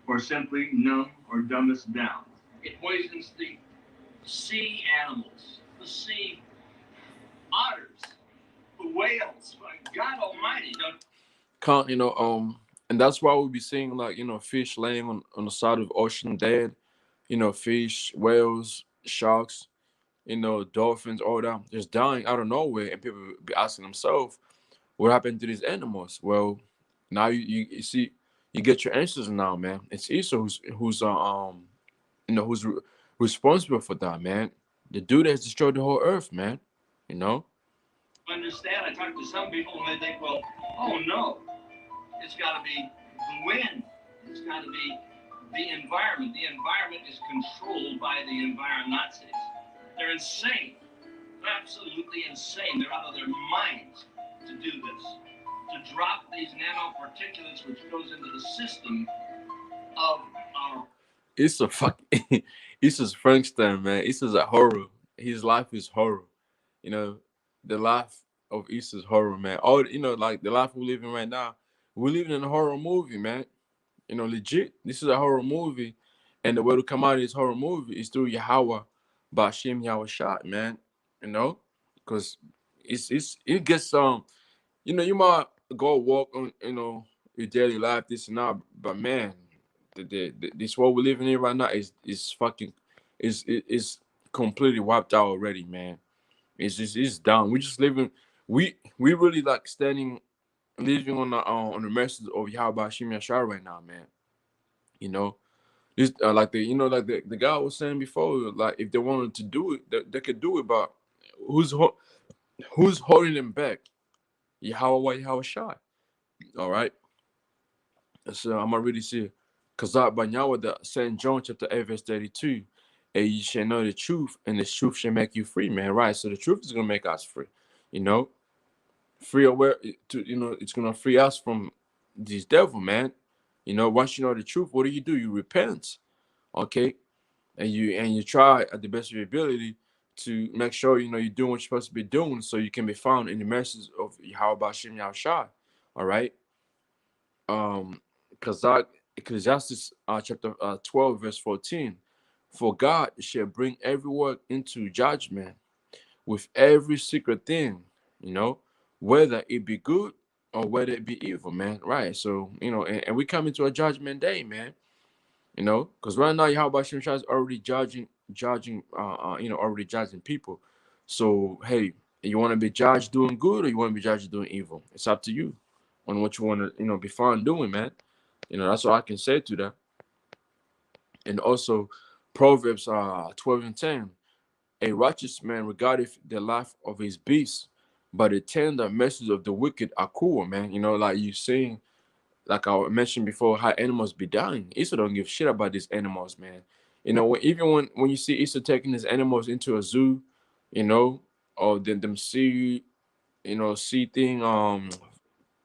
or simply numb or dumb us down. It poisons the sea animals, the sea otters, the whales. God Almighty! And that's why we'll be seeing fish laying on the side of the ocean dead. Fish, whales, sharks, dolphins, all that, just dying out of nowhere, and people will be asking themselves, what happened to these animals? Well, now you see, you get your answers now, man. It's Esau who's responsible for that, man. The dude has destroyed the whole earth, man. understand. I talk to some people and they think, well, oh no, it's got to be the wind. It's got to be the environment. The environment is controlled by the environment Nazis. They're insane. They're absolutely insane. They're out of their minds to do this. To drop these nanoparticulates, which goes into the system of our... It's a fuck. It's just Frankenstein, man. It's just a horror. His life is horror. You know, the life of East is horror, man. All like the life we live in right now. We're living in a horror movie, man. Legit. This is a horror movie, and the way to come out of this horror movie is through Yahweh, Bashim Yahweh shot, man. Because it gets you might go walk on your daily life, this and that, but man, this world we're living in right now is fucking is completely wiped out already, man. It's done. We just living. We really like standing, living on the message of Yahweh Bashim Yahweh right now, man. You know, this like the guy was saying before, like if they wanted to do it, they could do it, but who's holding them back? Yahweh Shai. All right. So I'm gonna really see Kazak Banyawa, the St. John chapter 8 verse 32. And you shall know the truth, and the truth shall make you free, man. Right. So the truth is gonna make us free. Free aware to it's gonna free us from this devil, man. Once you know the truth, what do? You repent. Okay. And you try at the best of your ability to make sure you're doing what you're supposed to be doing, so you can be found in the message of Yahweh Bashim Yahushua. All right. um Ecclesiastes chapter 12 verse 14. For God shall bring every work into judgment with every secret thing, whether it be good or whether it be evil, man. Right. So and we come into a judgment day, man. Because right now Yahweh Shai is already already judging people. So hey, you want to be judged doing good, or you want to be judged doing evil? It's up to you on what you want to be found doing, man. That's all I can say to that. And also Proverbs 12 and 10. A righteous man regardeth the life of his beast, but the tender mercies of the wicked are cruel, man. Like you saying, like I mentioned before, how animals be dying. Esau don't give shit about these animals, man. Even when you see Esau taking his animals into a zoo, or them sea thing,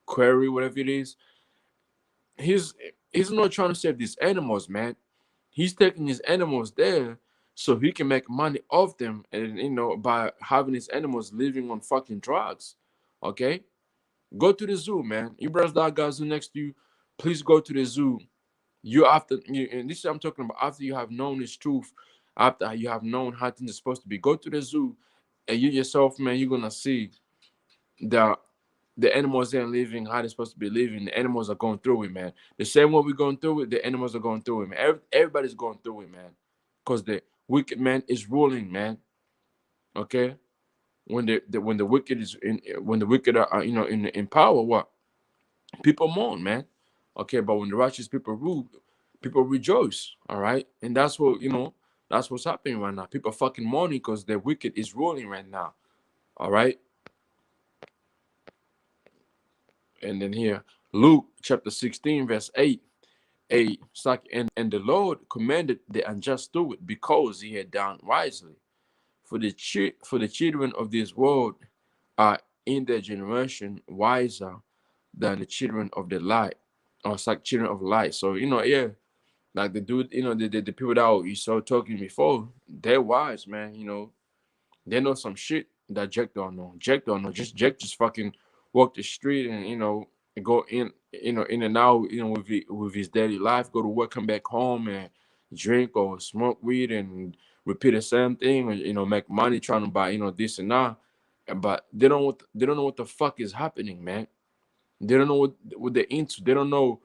quarry, whatever it is, he's not trying to save these animals, man. He's taking his animals there so he can make money off them, and by having his animals living on fucking drugs. Okay, go to the zoo, man. You brothers that got zoo next to you, please go to the zoo. And this is I'm talking about after you have known this truth, after you have known how things are supposed to be. Go to the zoo, and you yourself, man, you're gonna see that the animals ain't living how they're supposed to be living. The animals are going through it, man. The same way we're going through it, the animals are going through it, man. Everybody's going through it, man. Because the wicked man is ruling, man. Okay? When the wicked is when the wicked are in power, what? People mourn, man. Okay, but when the righteous people rule, people rejoice. All right. And that's what's happening right now. People fucking mourning because the wicked is ruling right now. All right. And then here, Luke chapter 16, verse 8. And the Lord commanded the unjust steward because he had done wisely. For the children of this world are in their generation wiser than the children of the light. Or it's like children of light. So, yeah, like the dude, the people that you saw talking before, they're wise, man. They know some shit that Jack don't know. Jack just fucking walk the street and go in and out, with his daily life, go to work, come back home and drink or smoke weed and repeat the same thing, or make money trying to buy this and that. But they don't know what the fuck is happening, man. They don't know what they're into. They don't know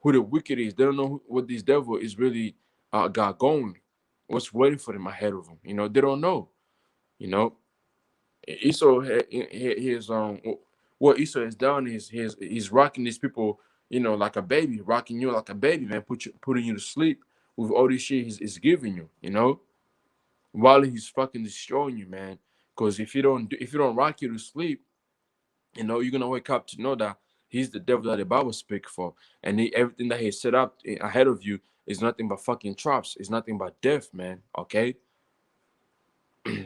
who the wicked is. They don't know what this devil is really got going. What's waiting for them ahead of them. They don't know. You know, Esau his what Esau has done is he's rocking these people, like a baby, rocking you like a baby, man, putting you to sleep with all this shit he's giving you, while he's fucking destroying you, man. Because if you don't rock you to sleep, You know, you're gonna wake up to know that he's the devil that the Bible speak for, and everything that he set up ahead of you is nothing but fucking traps. It's nothing but death, man. Okay.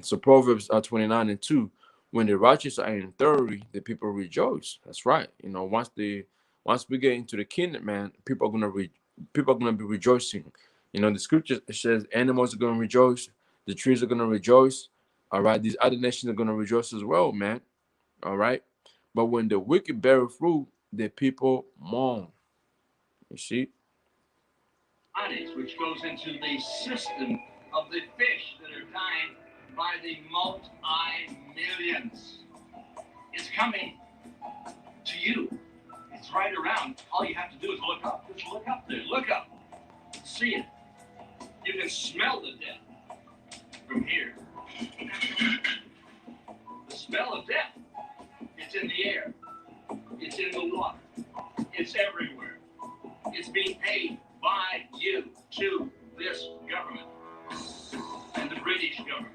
So Proverbs 29:2, when the righteous are in theory, the people rejoice. That's right. You know, once we get into the kingdom, man, people are gonna be rejoicing. You know, the scripture says animals are gonna rejoice, the trees are gonna rejoice. All right, these other nations are gonna rejoice as well, man. All right. But when the wicked bear fruit, the people mourn. You see? Which goes into the system of the fish that are dying by the multi-millions. It's coming to you. It's right around. All you have to do is look up. Just look up there. Look up. See it. You can smell the death from here. The smell of death. It's in the air. It's in the water. It's everywhere. It's being paid by you to this government and the British government.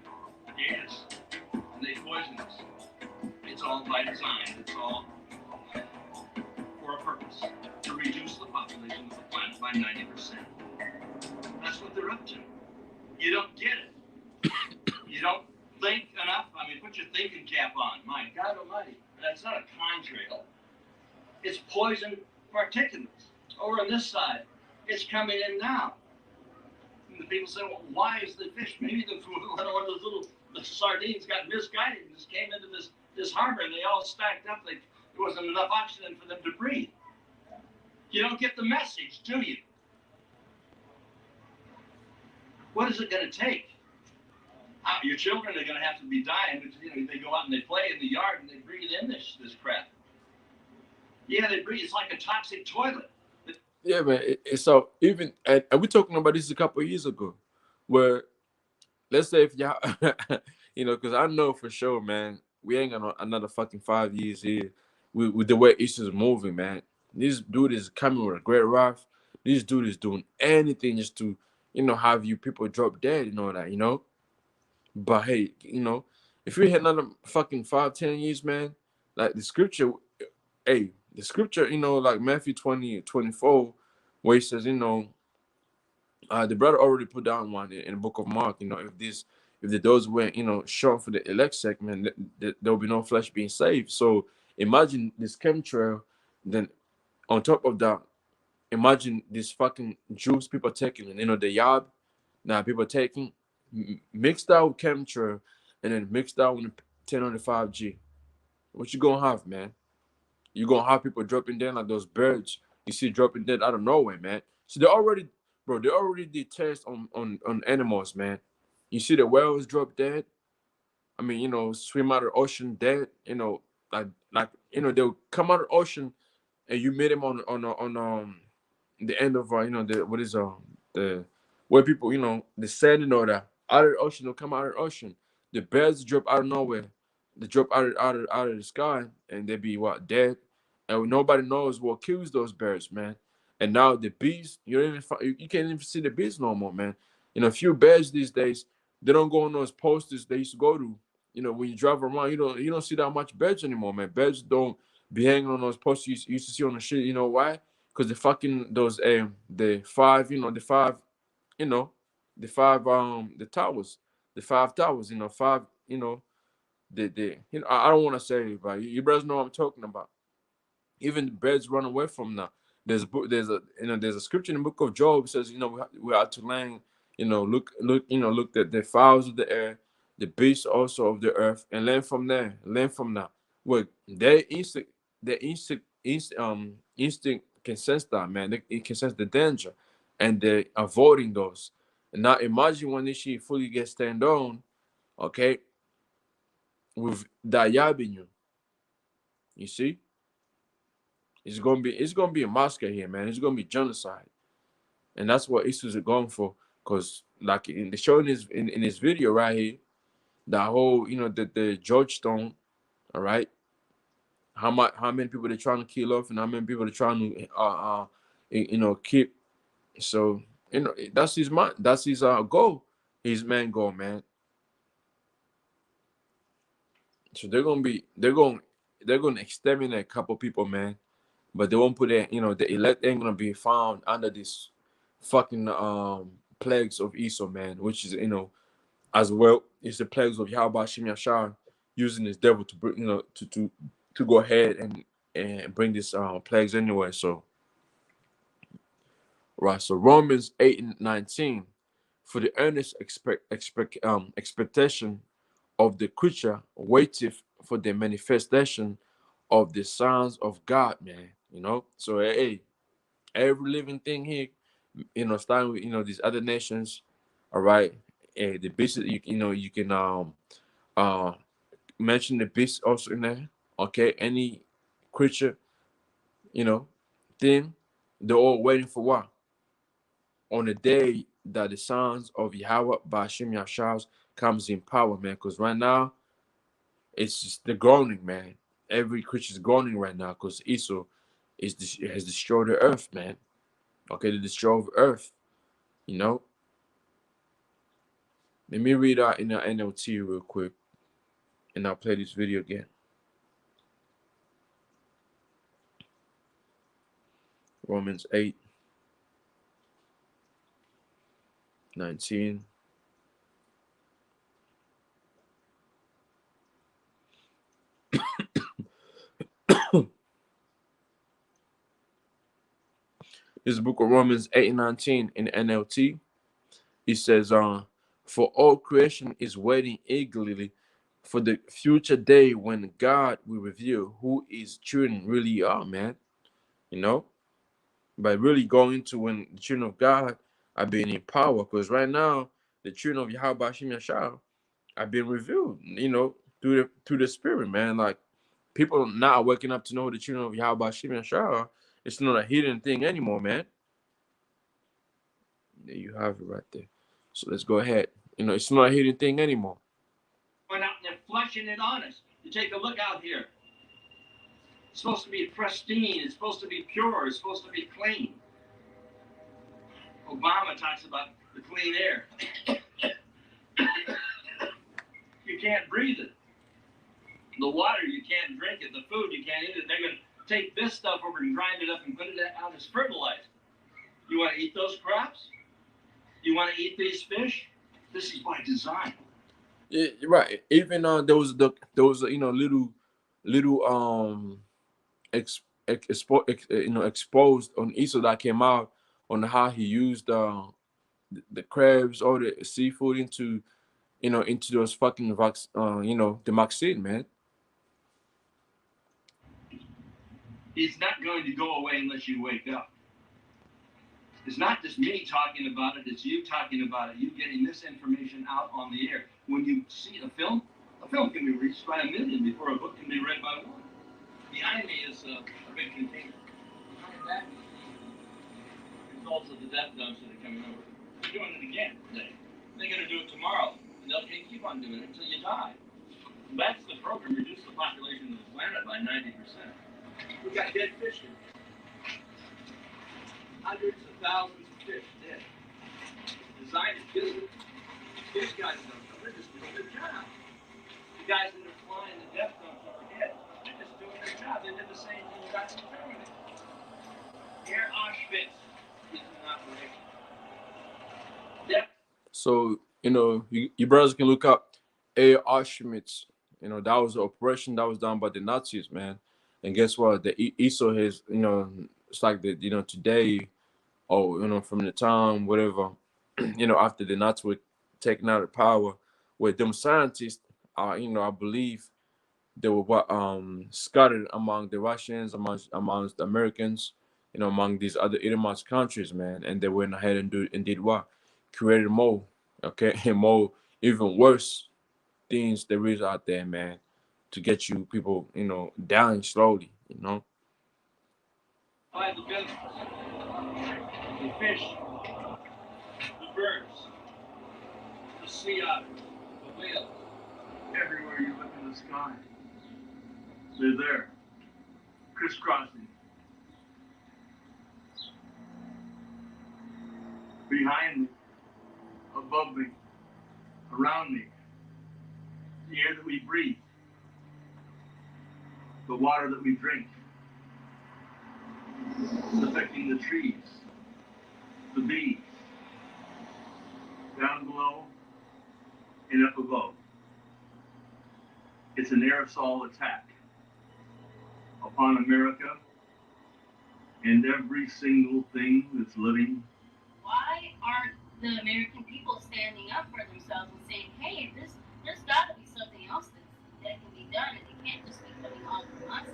Yes. And they poison us. It's all by design. It's all for a purpose. To reduce the population of the planet by 90%. That's what they're up to. You don't get it. You don't think enough. I mean, put your thinking cap on. My God almighty. That's not a contrail. It's poison particulates. Over on this side, it's coming in now. And the people say, well, why is the fish? Maybe one of those little sardines got misguided and just came into this harbor and they all stacked up. There wasn't enough oxygen for them to breathe. You don't get the message, do you? What is it going to take? Your children are going to have to be dying because they go out and they play in the yard and they breathe in this crap. Yeah, they breathe. It's like a toxic toilet. Yeah, man. So even and we're talking about this a couple of years ago, where let's say if y'all, because I know for sure, man, we ain't got another fucking 5 years here with the way issues moving, man. This dude is coming with a great wrath. This dude is doing anything just to, have you people drop dead and all that, But hey, if we had another fucking 5, 10 years, man, like the scripture, hey, the scripture, like Matthew 20:24, where he says, the brother already put down one in the book of Mark, if the doors weren't, shown for the elect segment, there will be no flesh being saved. So imagine this chemtrail, then on top of that, imagine this fucking juice people taking, and the yob, now people taking, mixed out with chemtrail, and then mixed out with the 10 on the 5G. What you gonna have, man? You gonna have people dropping dead like those birds you see dropping dead out of nowhere, man. So they already did tests on animals, man. You see the whales drop dead. I mean, swim out of the ocean dead. They'll come out of the ocean, and you meet them on the end of the what is the where people the sand and all that out of the ocean. They'll come out of the ocean. The birds drop out of nowhere. They drop out of the sky, and they be what, dead, and nobody knows what kills those birds, man. And now the bees, you can't even see the bees no more, man. A few birds these days, they don't go on those posters they used to go to. When you drive around, you don't see that much birds anymore, man. Birds don't be hanging on those posters you used to see on the street. You know why? Because the fucking those the five, the towers, the 5 towers, five, I don't want to say it, but you brothers know what I'm talking about. Even the birds run away from now. There's a scripture in the book of Job says, we are to land, look at the fowls of the air, the beasts also of the earth, and learn from now. Well, instinct can sense that, man. It can sense the danger, and they're avoiding those. And now imagine when this shit fully gets stand on, okay, with that yab in you. You see? It's gonna be a massacre here, man. It's gonna be genocide, and that's what Esau are going for. Cause like in the showing in this video right here, that whole the Georgetown, all right, how many people they're trying to kill off, and how many people they're trying to keep. So that's his mind. That's his goal. His main goal, man. So they're going they're gonna exterminate a couple people, man. But they won't put it, you know, the elect ain't gonna be found under this fucking plagues of Esau, man, which is, you know, as well is the plagues of Yahweh Shem Yashar using this devil to bring, you know, to go ahead and bring this plagues anyway. So right, so Romans 8:19, for the earnest expectation of the creature waiteth for the manifestation of the sons of God, man. You know, so hey, every living thing here, you know, starting with, you know, these other nations, all right. The beast, you know, you can uh mention the beast also in there. Okay, any creature, you know, thing, they're all waiting for what? On the day that the sons of Yahweh Bashim Yashar comes in power, man. Because right now, it's just the groaning, man. Every creature's groaning right now because Esau has destroyed the earth, man. Okay, the destroy of earth, you know. Let me read out in the NLT real quick, and I'll play this video again. Romans 8:19. This is the book of Romans 8:19 in the NLT. It says, for all creation is waiting eagerly for the future day when God will reveal who his children really are, man. You know, by really going to when the children of God are being in power. Because right now, the children of Yahweh Hashem Yashar are being revealed, you know, through the spirit, man. Like, people now waking up to know the children of Yahweh Hashem Yashar. It's not a hidden thing anymore, man. There you have it right there. So let's go ahead. You know, it's not a hidden thing anymore. Going out and they're flushing it on us. You take a look out here. It's supposed to be pristine. It's supposed to be pure. It's supposed to be clean. Obama talks about the clean air. You can't breathe it. The water, you can't drink it. The food, you can't eat it. They're going to take this stuff over and grind it up and put it out as fertilizer. You want to eat those crops? You want to eat these fish? This is by design. Yeah, right. Even there was you know, little you know, exposed on Esau that came out on how he used the crabs or the seafood into, you know, into those fucking you know, the vaccine, man. It's not going to go away unless you wake up. It's not just me talking about it, it's you talking about it, you getting this information out on the air. When you see a film can be reached by 1 million before a book can be read by 1. Behind me is a big container. Behind that is the results of the death dumps that are coming over. They're doing it again today. They're going to do it tomorrow, and they'll keep on doing it until you die. That's the program, reduce the population of the planet by 90%. We've got dead fish here. Hundreds of thousands of fish dead. Designed to kill you. These guys don't know. They're just doing their job. The guys that are flying the death dumps overhead, they're just doing their job. They did the same thing back in Germany. Air Auschwitz is an operation. Death. So, you know, you brothers can look up Air Auschwitz. You know, that was an operation that was done by the Nazis, man. And guess what? The Esau has, you know, it's like the, you know, today, or, you know, from the time, whatever, you know, after the Nazis were taken out of power, where them scientists are, you know, I believe they were what scattered among the Russians, amongst the Americans, you know, among these other Edomite countries, man. And they went ahead and did what? Created more, okay, and more even worse things there is out there, man, to get you people, you know, dying slowly, you know. By the business, the fish, the birds, the sea otters, the whales. Everywhere you look in the sky, they're there, crisscrossing. Behind me, above me, around me, the air that we breathe. the water that we drink. It's affecting the trees, the bees, down below and up above. It's an aerosol attack upon America and every single thing that's living. Why aren't the American people standing up for themselves and saying, hey, there's got to be something else that can be done, and it can't just be coming all from us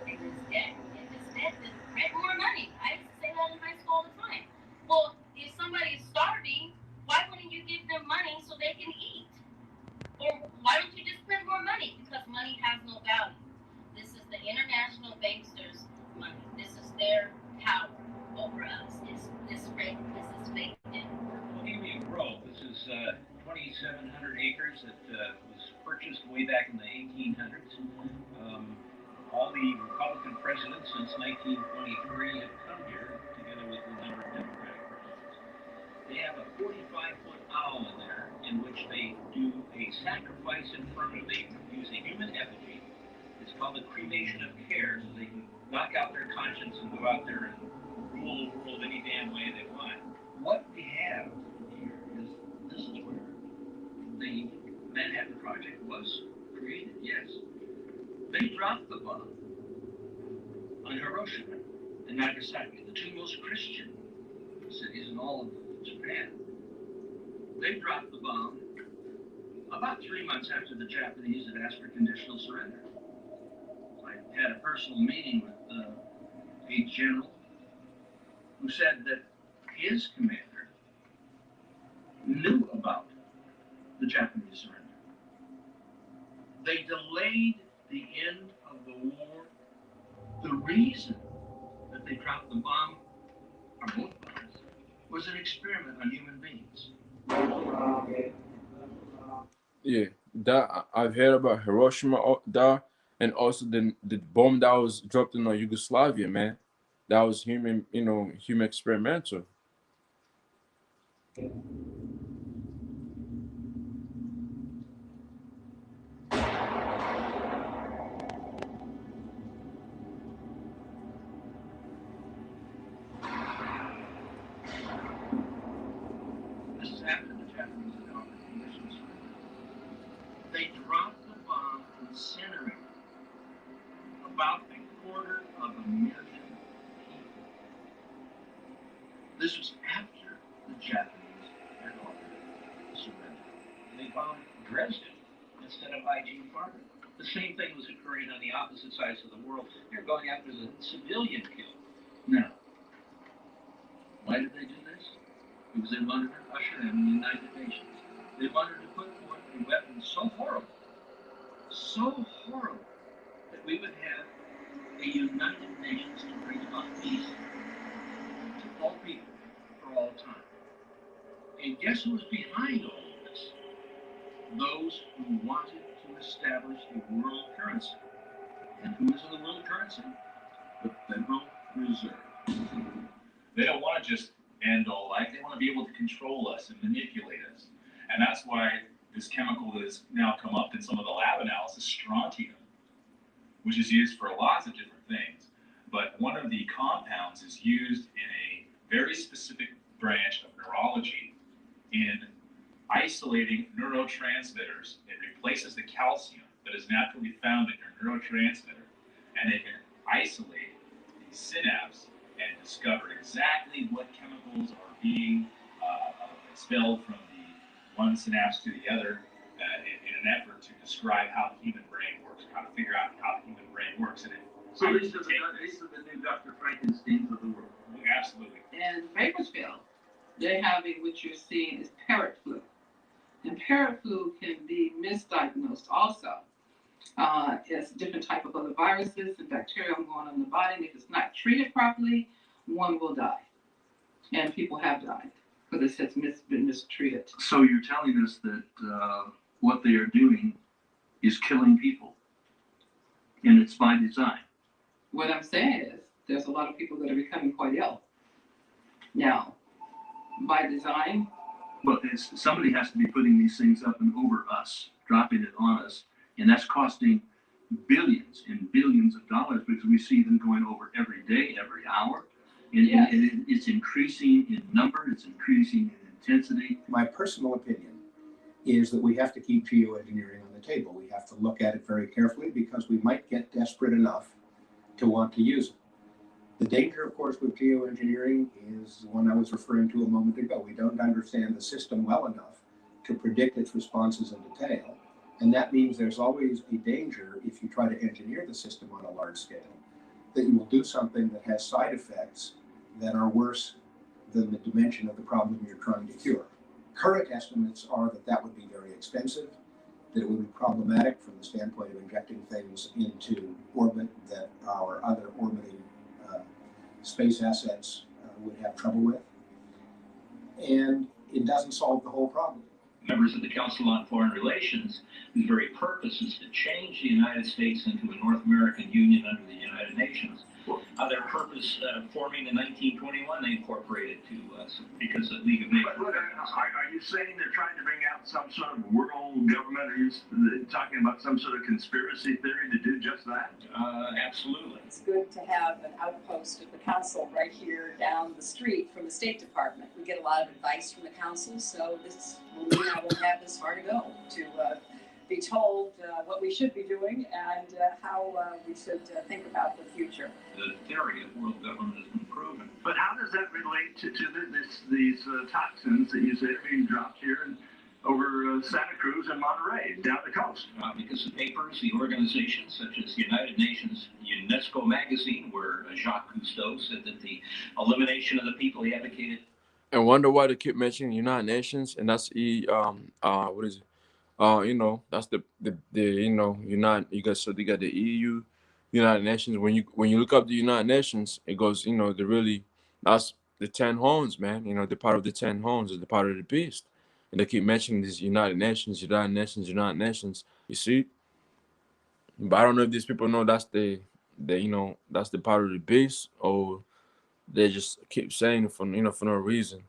and this debt. And this debt is print more money. I used to say that in high school all the time. Well, if somebody is starving, why wouldn't you give them money so they can eat? Or why don't you just print more money? Because money has no value. This is the international banksters' money. This is their power over us. This is fake debt. Bohemian Grove. This is 2,700 acres that was purchased way back in the 1800s. All the Republican presidents since 1923 have come here, together with a number of Democratic presidents. They have a 45-foot owl in there, in which they do a sacrifice in front of, they use a human effigy. It's called the cremation of care, so they can knock out their conscience and go out there and rule the world any damn way they want. What we have here is, this is where the Manhattan Project was created, yes. They dropped the bomb on Hiroshima and Nagasaki, the two most Christian cities in all of Japan. They dropped the bomb about 3 months after the Japanese had asked for conditional surrender. I had a personal meeting with a general who said that his commander knew about the Japanese surrender. They delayed the end of the war. The reason that they dropped the bomb, or both bombs, was an experiment on human beings. Yeah, that I've heard about Hiroshima there, and also the bomb that was dropped in Yugoslavia, man. That was human, human experimental. This is after the Japanese had offered conditional surrender. They dropped the bomb, incinerated about 250,000 people. This was after the Japanese had offered surrender. They bombed Dresden instead of IG Farben. The same thing was occurring on the opposite sides of the world. They're going after the civilian kill. Now, why did they do this? Because they wanted to usher in the United Nations. They wanted to put forth a weapon so horrible, that we would have a United Nations to bring about peace to all people for all time. And guess who was behind all of this? Those who wanted to establish the world currency. And who is in the world currency? The Federal Reserve. They don't want to just end all life. They want to be able to control us and manipulate us. And that's why this chemical that has now come up in some of the lab analysis, strontium, which is used for lots of different things. But one of the compounds is used in a very specific branch of neurology in isolating neurotransmitters. It replaces the calcium that is naturally found in your neurotransmitter, and it can isolate the synapse and discover exactly what chemicals are being expelled from the one synapse to the other in an effort to describe how the human brain works, how to figure out how the human brain works. And So these are the new Dr. Frankensteins of the world. Absolutely. In Bakersfield, they're having what you're seeing is parrot flu. And parrot flu can be misdiagnosed also. It's a different type of other viruses and bacteria going on in the body. And if it's not treated properly, one will die. And people have died because it's been mistreated. So you're telling us that what they are doing is killing people, and it's by design. What I'm saying is there's a lot of people that are becoming quite ill. Now, by design. Well, somebody has to be putting these things up and over us, dropping it on us, and that's costing billions and billions of dollars because we see them going over every day, every hour. And, Yes. and it's increasing in number, it's increasing in intensity. My personal opinion is that we have to keep geoengineering on the table. We have to look at it very carefully because we might get desperate enough to want to use it. The danger, of course, with geoengineering is the one I was referring to a moment ago. We don't understand the system well enough to predict its responses in detail. And that means there's always a danger if you try to engineer the system on a large scale, that you will do something that has side effects that are worse than the dimension of the problem you're trying to cure. Current estimates are that that would be very expensive, that it would be problematic from the standpoint of injecting things into orbit that our other orbiting space assets would have trouble with. And it doesn't solve the whole problem. Members of the Council on Foreign Relations, whose very purpose is to change the United States into a North American Union under the United Nations. Their purpose, forming in 1921, they incorporated to because the League of Nations. But are you saying they're trying to bring out some sort of world government? Are you talking about some sort of conspiracy theory to do just that? Absolutely. It's good to have an outpost of the council right here down the street from the State Department. We get a lot of advice from the council, so this will mean I won't have this far to go to be told what we should be doing and how we should think about the future. The theory of world government has been proven. But how does that relate to these toxins that you say are being dropped here over Santa Cruz and Monterey, down the coast? Because the papers, the organizations such as the United Nations UNESCO magazine, where Jacques Cousteau said that the elimination of the people he advocated. And wonder why they keep mentioning United Nations, and that's what is it? That's the United. You got the EU, United Nations. When you look up the United Nations, it goes, that's the 10 horns, man. The part of the 10 horns is the part of the beast, and they keep mentioning these United Nations, United Nations, United Nations. You see, but I don't know if these people know that's that's the part of the beast, or they just keep saying it for no reason.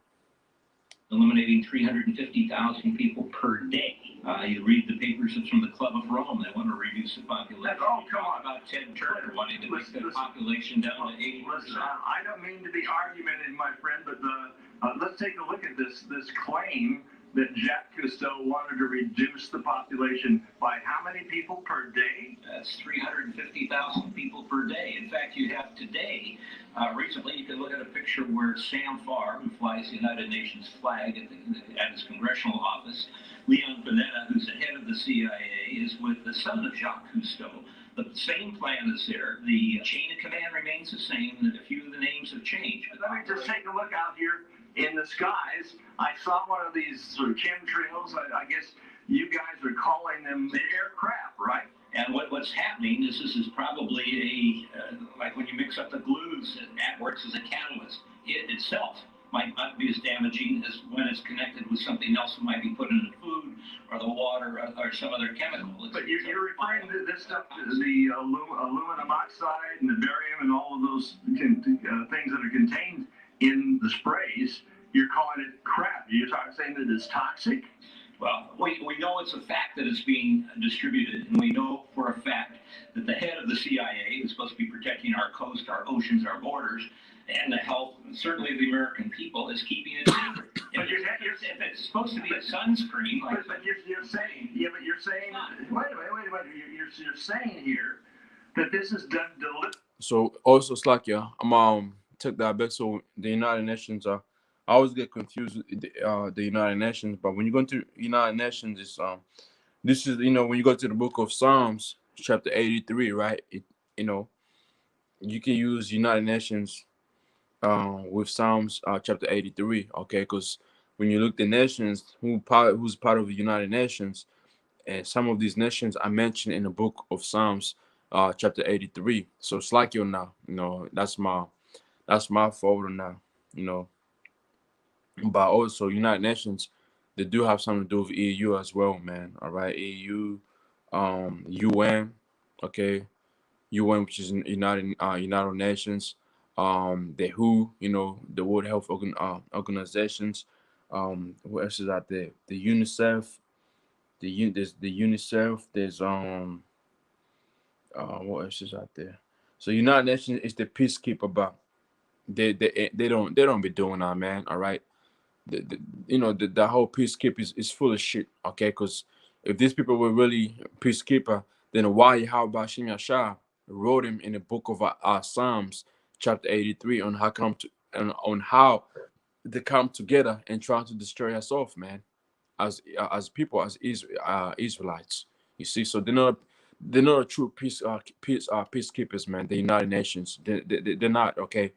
Eliminating 350,000 people per day. You read the papers from the Club of Rome. They want to reduce the population. Oh, come on. About Ted Turner wanting to take the population down to 80%. Listen, I don't mean to be argumentative, my friend, but let's take a look at this claim that Jacques Cousteau wanted to reduce the population by how many people per day? That's 350,000 people per day. In fact, you have today, recently, you can look at a picture where Sam Farr, who flies the United Nations flag at his congressional office, Leon Panetta, who's the head of the CIA, is with the son of Jacques Cousteau. The same plan is there. The chain of command remains the same, and a few of the names have changed. Let me just take a look out here in the skies. I saw one of these sort of chemtrails. I guess you guys are calling them the aircraft, right? And what's happening is this is probably like when you mix up the glues, it works as a catalyst. It itself might not be as damaging as when it's connected with something else that might be put in the food or the water or some other chemical. But you're referring to this stuff, the aluminum oxide and the barium and all of those things that are contained in the sprays. You're calling it crap. You're saying that it's toxic? Well, we know it's a fact that it's being distributed, and we know for a fact that the head of the CIA is supposed to be protecting our coast, our oceans, our borders, and the health, certainly of the American people, is keeping it secret. If it's supposed to be a sunscreen, but you're saying, wait a minute, you're saying here that this is done deliberately. So also, Slakia, took that back. So the United Nations I always get confused with the United Nations, but when you go to United Nations, it's this is when you go to the book of Psalms, chapter 83, right? You can use United Nations with Psalms chapter 83, okay? Because when you look the nations who's part of the United Nations, and some of these nations are mentioned in the book of Psalms chapter 83. So it's like now, that's my fault now, But also United Nations, they do have something to do with EU as well, man. All right, EU, UN, okay, UN, which is United Nations, the WHO, the World Health Organizations. What else is out there? The UNICEF. There's the UNICEF. There's What else is out there? So United Nations is the peacekeeper, but they don't be doing that, man. All right, the whole peacekeeper is full of shit. Okay, because if these people were really peacekeeper, then why how Bashim Yashar wrote him in the book of Psalms, chapter 83, on how come to on how they come together and try to destroy us off, man, as people, as Israelites. You see, so they're not a true peacekeepers, man. The United Nations, they're not, okay.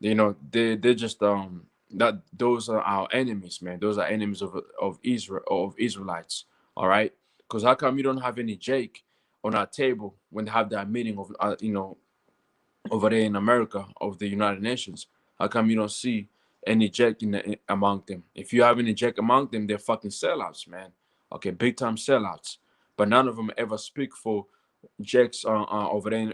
They're just that those are our enemies, man. Those are enemies of Israel, of Israelites. All right, because how come you don't have any Jake on our table when they have that meeting of over there in America of the United Nations? How come you don't see any Jack among them? If you have any Jack among them, they're fucking sellouts, man. Okay, big time sellouts. But none of them ever speak for Jacks over there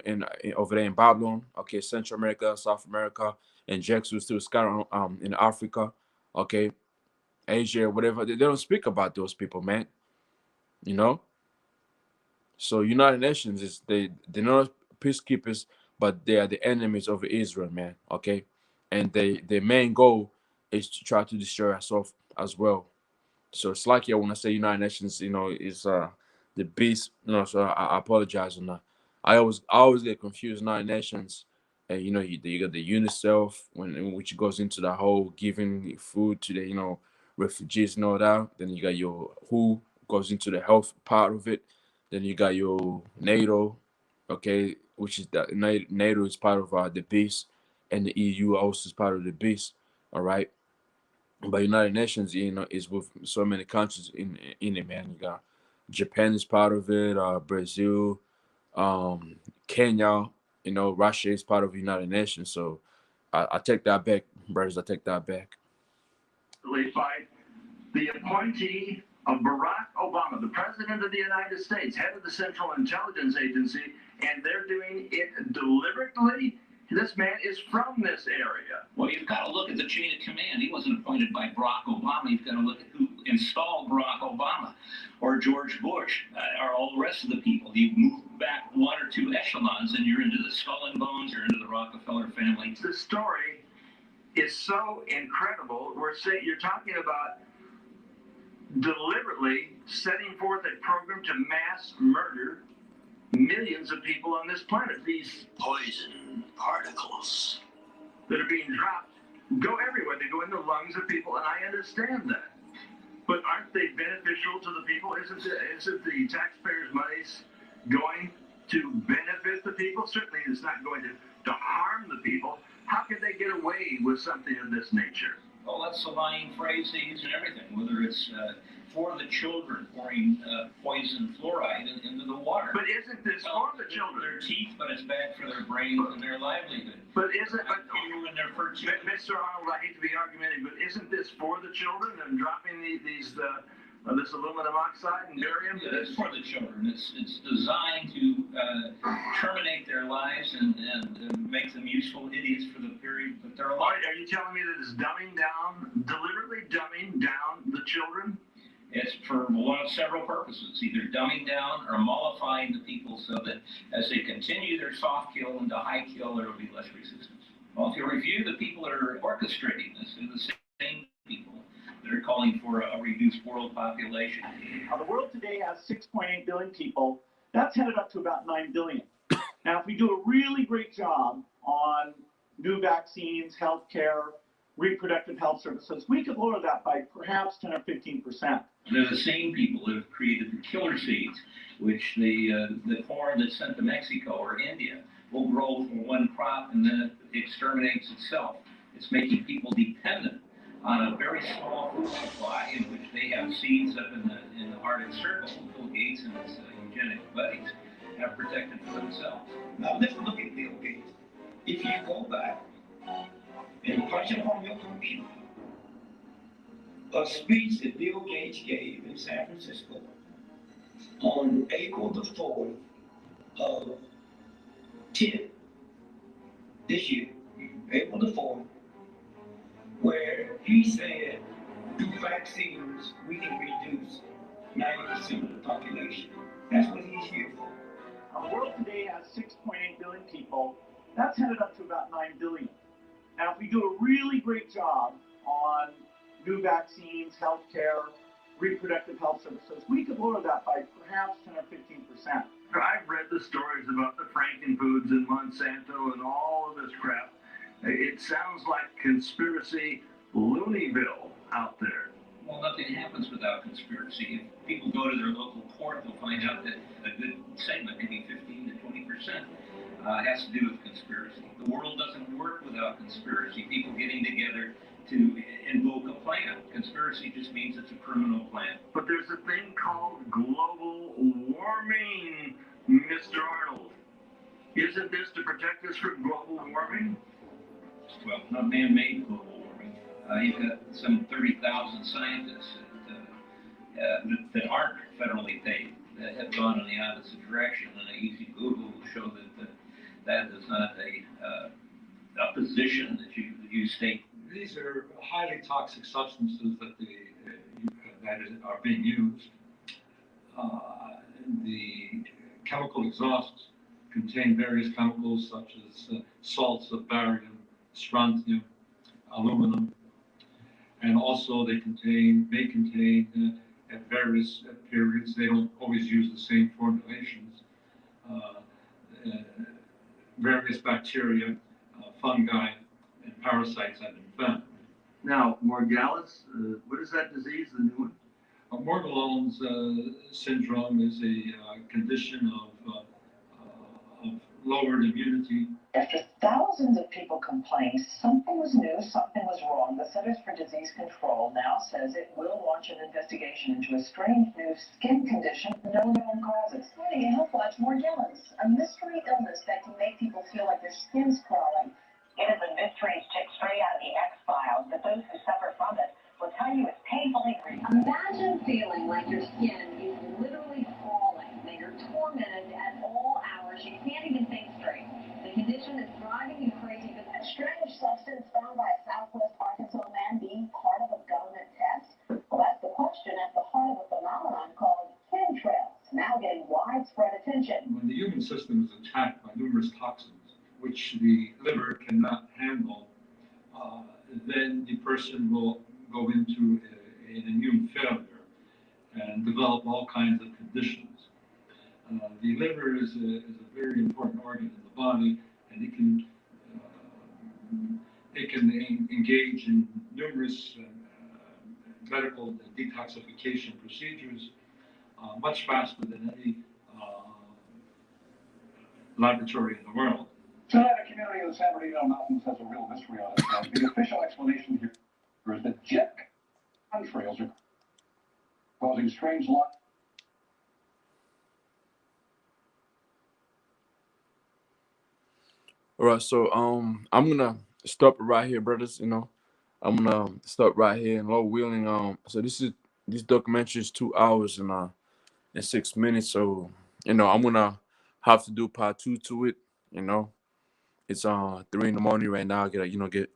over there in Babylon. Okay, Central America, South America, and Jacks who still scattered in Africa. Okay, Asia, whatever. They don't speak about those people, man. You know. So United Nations is they're not peacekeepers, but they are the enemies of Israel, man. Okay, and their main goal is to try to destroy us off as well. So it's like, yeah, when I say United Nations, is the beast. So I apologize on that. I always get confused. United Nations, and you got the UNICEF which goes into the whole giving food to the refugees and all that. Then you got your WHO goes into the health part of it. Then you got your NATO, okay, which is that NATO is part of the beast, and the EU also is part of the beast. All right. But United Nations, is with so many countries in it, man. You got Japan is part of it, Brazil, Kenya, Russia is part of the United Nations. So I take that back, brothers. I take that back. By the appointee of Barack Obama, the President of the United States, head of the Central Intelligence Agency, and they're doing it deliberately. This man is from this area. Well, you've got to look at the chain of command. He wasn't appointed by Barack Obama. You've got to look at who installed Barack Obama or George Bush or all the rest of the people. You move back one or two echelons and you're into the Skull and Bones, you're into the Rockefeller family. The story is so incredible. You're talking about deliberately setting forth a program to mass murder millions of people on this planet. These poison particles that are being dropped go everywhere. They go in the lungs of people, and I understand that. But aren't they beneficial to the people? Isn't the taxpayers' money's going to benefit the people? Certainly it's not going to harm the people. How could they get away with something of this nature? Well, that's the lying phrase they use in everything, whether it's for the children pouring poison fluoride into the water. But isn't this for the children? Their teeth, but it's bad for their brains and their livelihood. But isn't when they're for children. Mr. Arnold, I hate to be argumentative, but isn't this for the children and dropping this aluminum oxide and barium? Yeah, it's for the children. It's designed to terminate their lives and make them useful idiots for the period that they're alive. Are you telling me that it's deliberately dumbing down the children? It's for one of several purposes, either dumbing down or mollifying the people so that as they continue their soft kill into high kill, there will be less resistance. Well, if you review the people that are orchestrating this, they're the same people that are calling for a reduced world population. Now, the world today has 6.8 billion people. That's headed up to about 9 billion. Now, if we do a really great job on new vaccines, healthcare, reproductive health services, we could lower that by perhaps 10 or 15%. They're the same people that have created the killer seeds, which the corn that's sent to Mexico or India will grow from one crop and then it exterminates itself. It's making people dependent on a very small food supply in which they have seeds up in the Arctic Circle. Bill Gates and his eugenic buddies have protected for themselves. Now let's look at Bill Gates. If you go back and punch it on your computer, a speech that Bill Gates gave in San Francisco on April the 4th of 10 this year, April the 4th, where he said, through vaccines, we can reduce 90% of the population. That's what he's here for. Now, the world today has 6.8 billion people. That's headed up to about 9 billion. Now, if we do a really great job on new vaccines, healthcare, reproductive health services, we could lower that by perhaps 10 or 15%. I've read the stories about the Frankenfoods and Monsanto and all of this crap. It sounds like conspiracy Looneyville out there. Well, nothing happens without conspiracy. If people go to their local court, they'll find out that a good segment, maybe 15 to 20%, has to do with conspiracy. The world doesn't work without conspiracy. People getting together to invoke a plan. Conspiracy just means it's a criminal plan. But there's a thing called global warming, Mr. Arnold. Isn't this to protect us from global warming? Well, not man-made global warming. You've got some 30,000 scientists that aren't federally paid that have gone in the opposite direction, and an easy Google will show that that is not a position that you state. These are highly toxic substances that are being used. The chemical exhausts contain various chemicals such as salts of barium, strontium, aluminum, and also they may contain at various periods, they don't always use the same formulations, various bacteria, fungi, and parasites have been found. Now, Morgellons, what is that disease, the new one? Morgellons syndrome is a condition of lowered immunity. After thousands of people complained something was new, something was wrong, the Centers for Disease Control now says it will launch an investigation into a strange new skin condition no known causes. Finding a help watch Morgellons, a mystery illness that can make people feel like their skin's crawling. It is a mystery tipped straight out of the X-Files, but those who suffer from it will tell you it's painfully real. Imagine feeling like your skin is literally crawling, that you're tormented at all hours, you can't even think straight. The condition is driving you crazy, but a strange substance found by a Southwest Arkansas man being part of a government test? Well, that's the question at the heart of a phenomenon called chemtrails, now getting widespread attention. When the human system is attacked by numerous toxins, which the liver cannot handle, then the person will go into an immune failure and develop all kinds of conditions. The liver is a very important organ in the body, and it can engage in numerous medical detoxification procedures much faster than any laboratory in the world. Tonight, a community in the San Bernardino Mountains has a real mystery on its hands. The official explanation here is that jet contrails are causing strange light. All right, so I'm gonna stop right here, brothers. I'm gonna stop right here in Low Wheeling. So this documentary is 2 hours and 6 minutes. So I'm gonna have to do part 2 to it. It's 3 in the morning right now. I gotta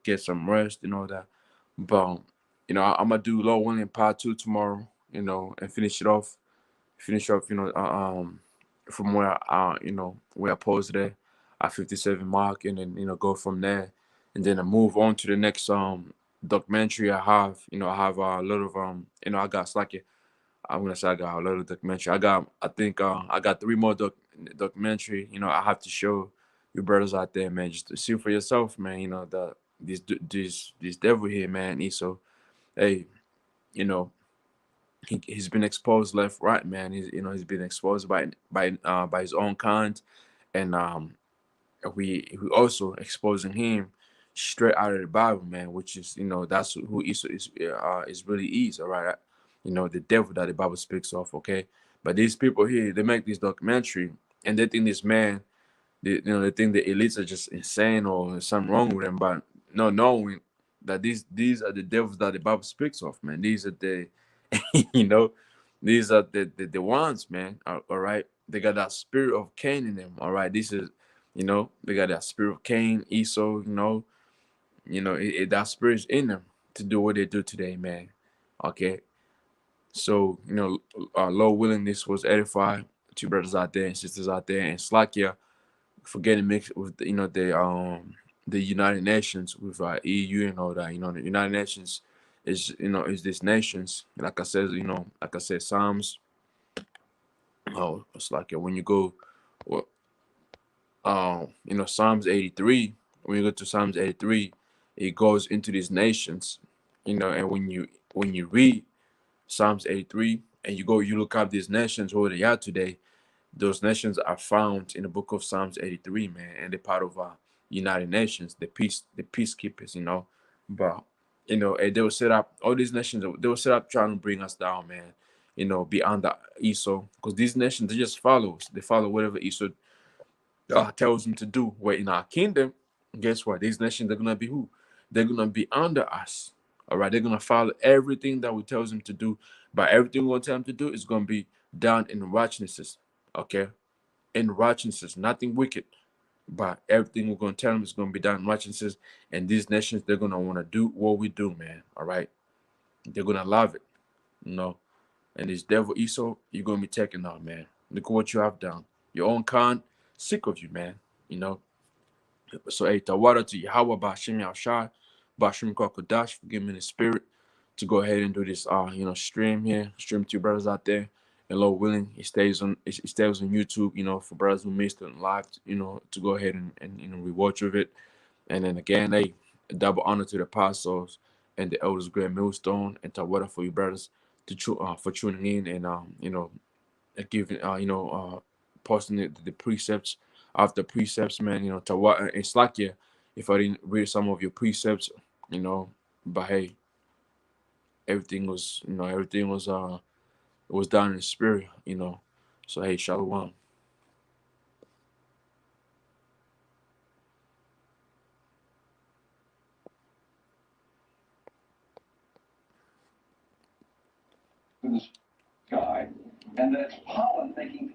get some rest. That, but I'm gonna do Low Wheeling part 2 tomorrow. And finish off. From where where I posted it at 57 mark, and then go from there, and then I move on to the next documentary I have. I have a lot of I got like I'm gonna say I got a lot of documentary. I think I got 3 more documentary. I have to show you brothers out there, man, just to see for yourself, man. This devil here, man, Esau. Hey, he's been exposed left, right, man. He's been exposed by his own kind, and we also exposing him straight out of the Bible, man. Which is that's who Esau is really is, all right. The devil that the Bible speaks of, okay. But these people here, they make this documentary, and they think this man, they think the elites are just insane or there's something wrong with them, but no, knowing that these are the devils that the Bible speaks of, man. These are the these are the ones, man. All right, they got that spirit of Cain in them. All right, this is they got that spirit of Cain, Esau. That spirit's in them to do what they do today, man. Okay, so Low Willingness was edified to you brothers out there and sisters out there in Slovakia for getting mixed with the United Nations with EU and all that. The United Nations is these nations. Like I said, Psalms. Oh, it's like when you go, well, Psalms 83. When you go to Psalms 83, it goes into these nations. And when you read Psalms 83 and you look up these nations where they are today, those nations are found in the book of Psalms 83, man, and they're part of United Nations, the peacekeepers, But and they will set up all these nations. They will set up trying to bring us down, man. Be under Esau, because these nations they just follow us. They follow whatever Esau tells them to do. Where in our kingdom, guess what? These nations they're gonna be who? They're gonna be under us. All right, they're gonna follow everything that we tell them to do. But everything we're gonna tell them to do is gonna be done in righteousness. Okay, in righteousness, nothing wicked. But everything we're gonna tell them is gonna be done in righteousness. And these nations, they're gonna want to do what we do, man. All right, they're gonna love it, And this devil Esau, you're gonna be taken out, man. Look at what you have done. Your own kind, sick of you, man. So hey, Tawada to Yahweh Bashim Yahshai, Bashim Kokodash, for giving me the spirit to go ahead and do this stream to your brothers out there. And Lord willing, it stays on YouTube, for brothers who missed it live, to go ahead and rewatch of it. And then again, hey, a double honor to the apostles and the elders Grand Millstone and Tawada for you brothers for tuning in and giving posting the precepts after precepts, man. Tawada and Slakia, if I didn't read some of your precepts, but hey, everything was it was done in the spirit, So hey, shalom. To the sky, and that it's pollen making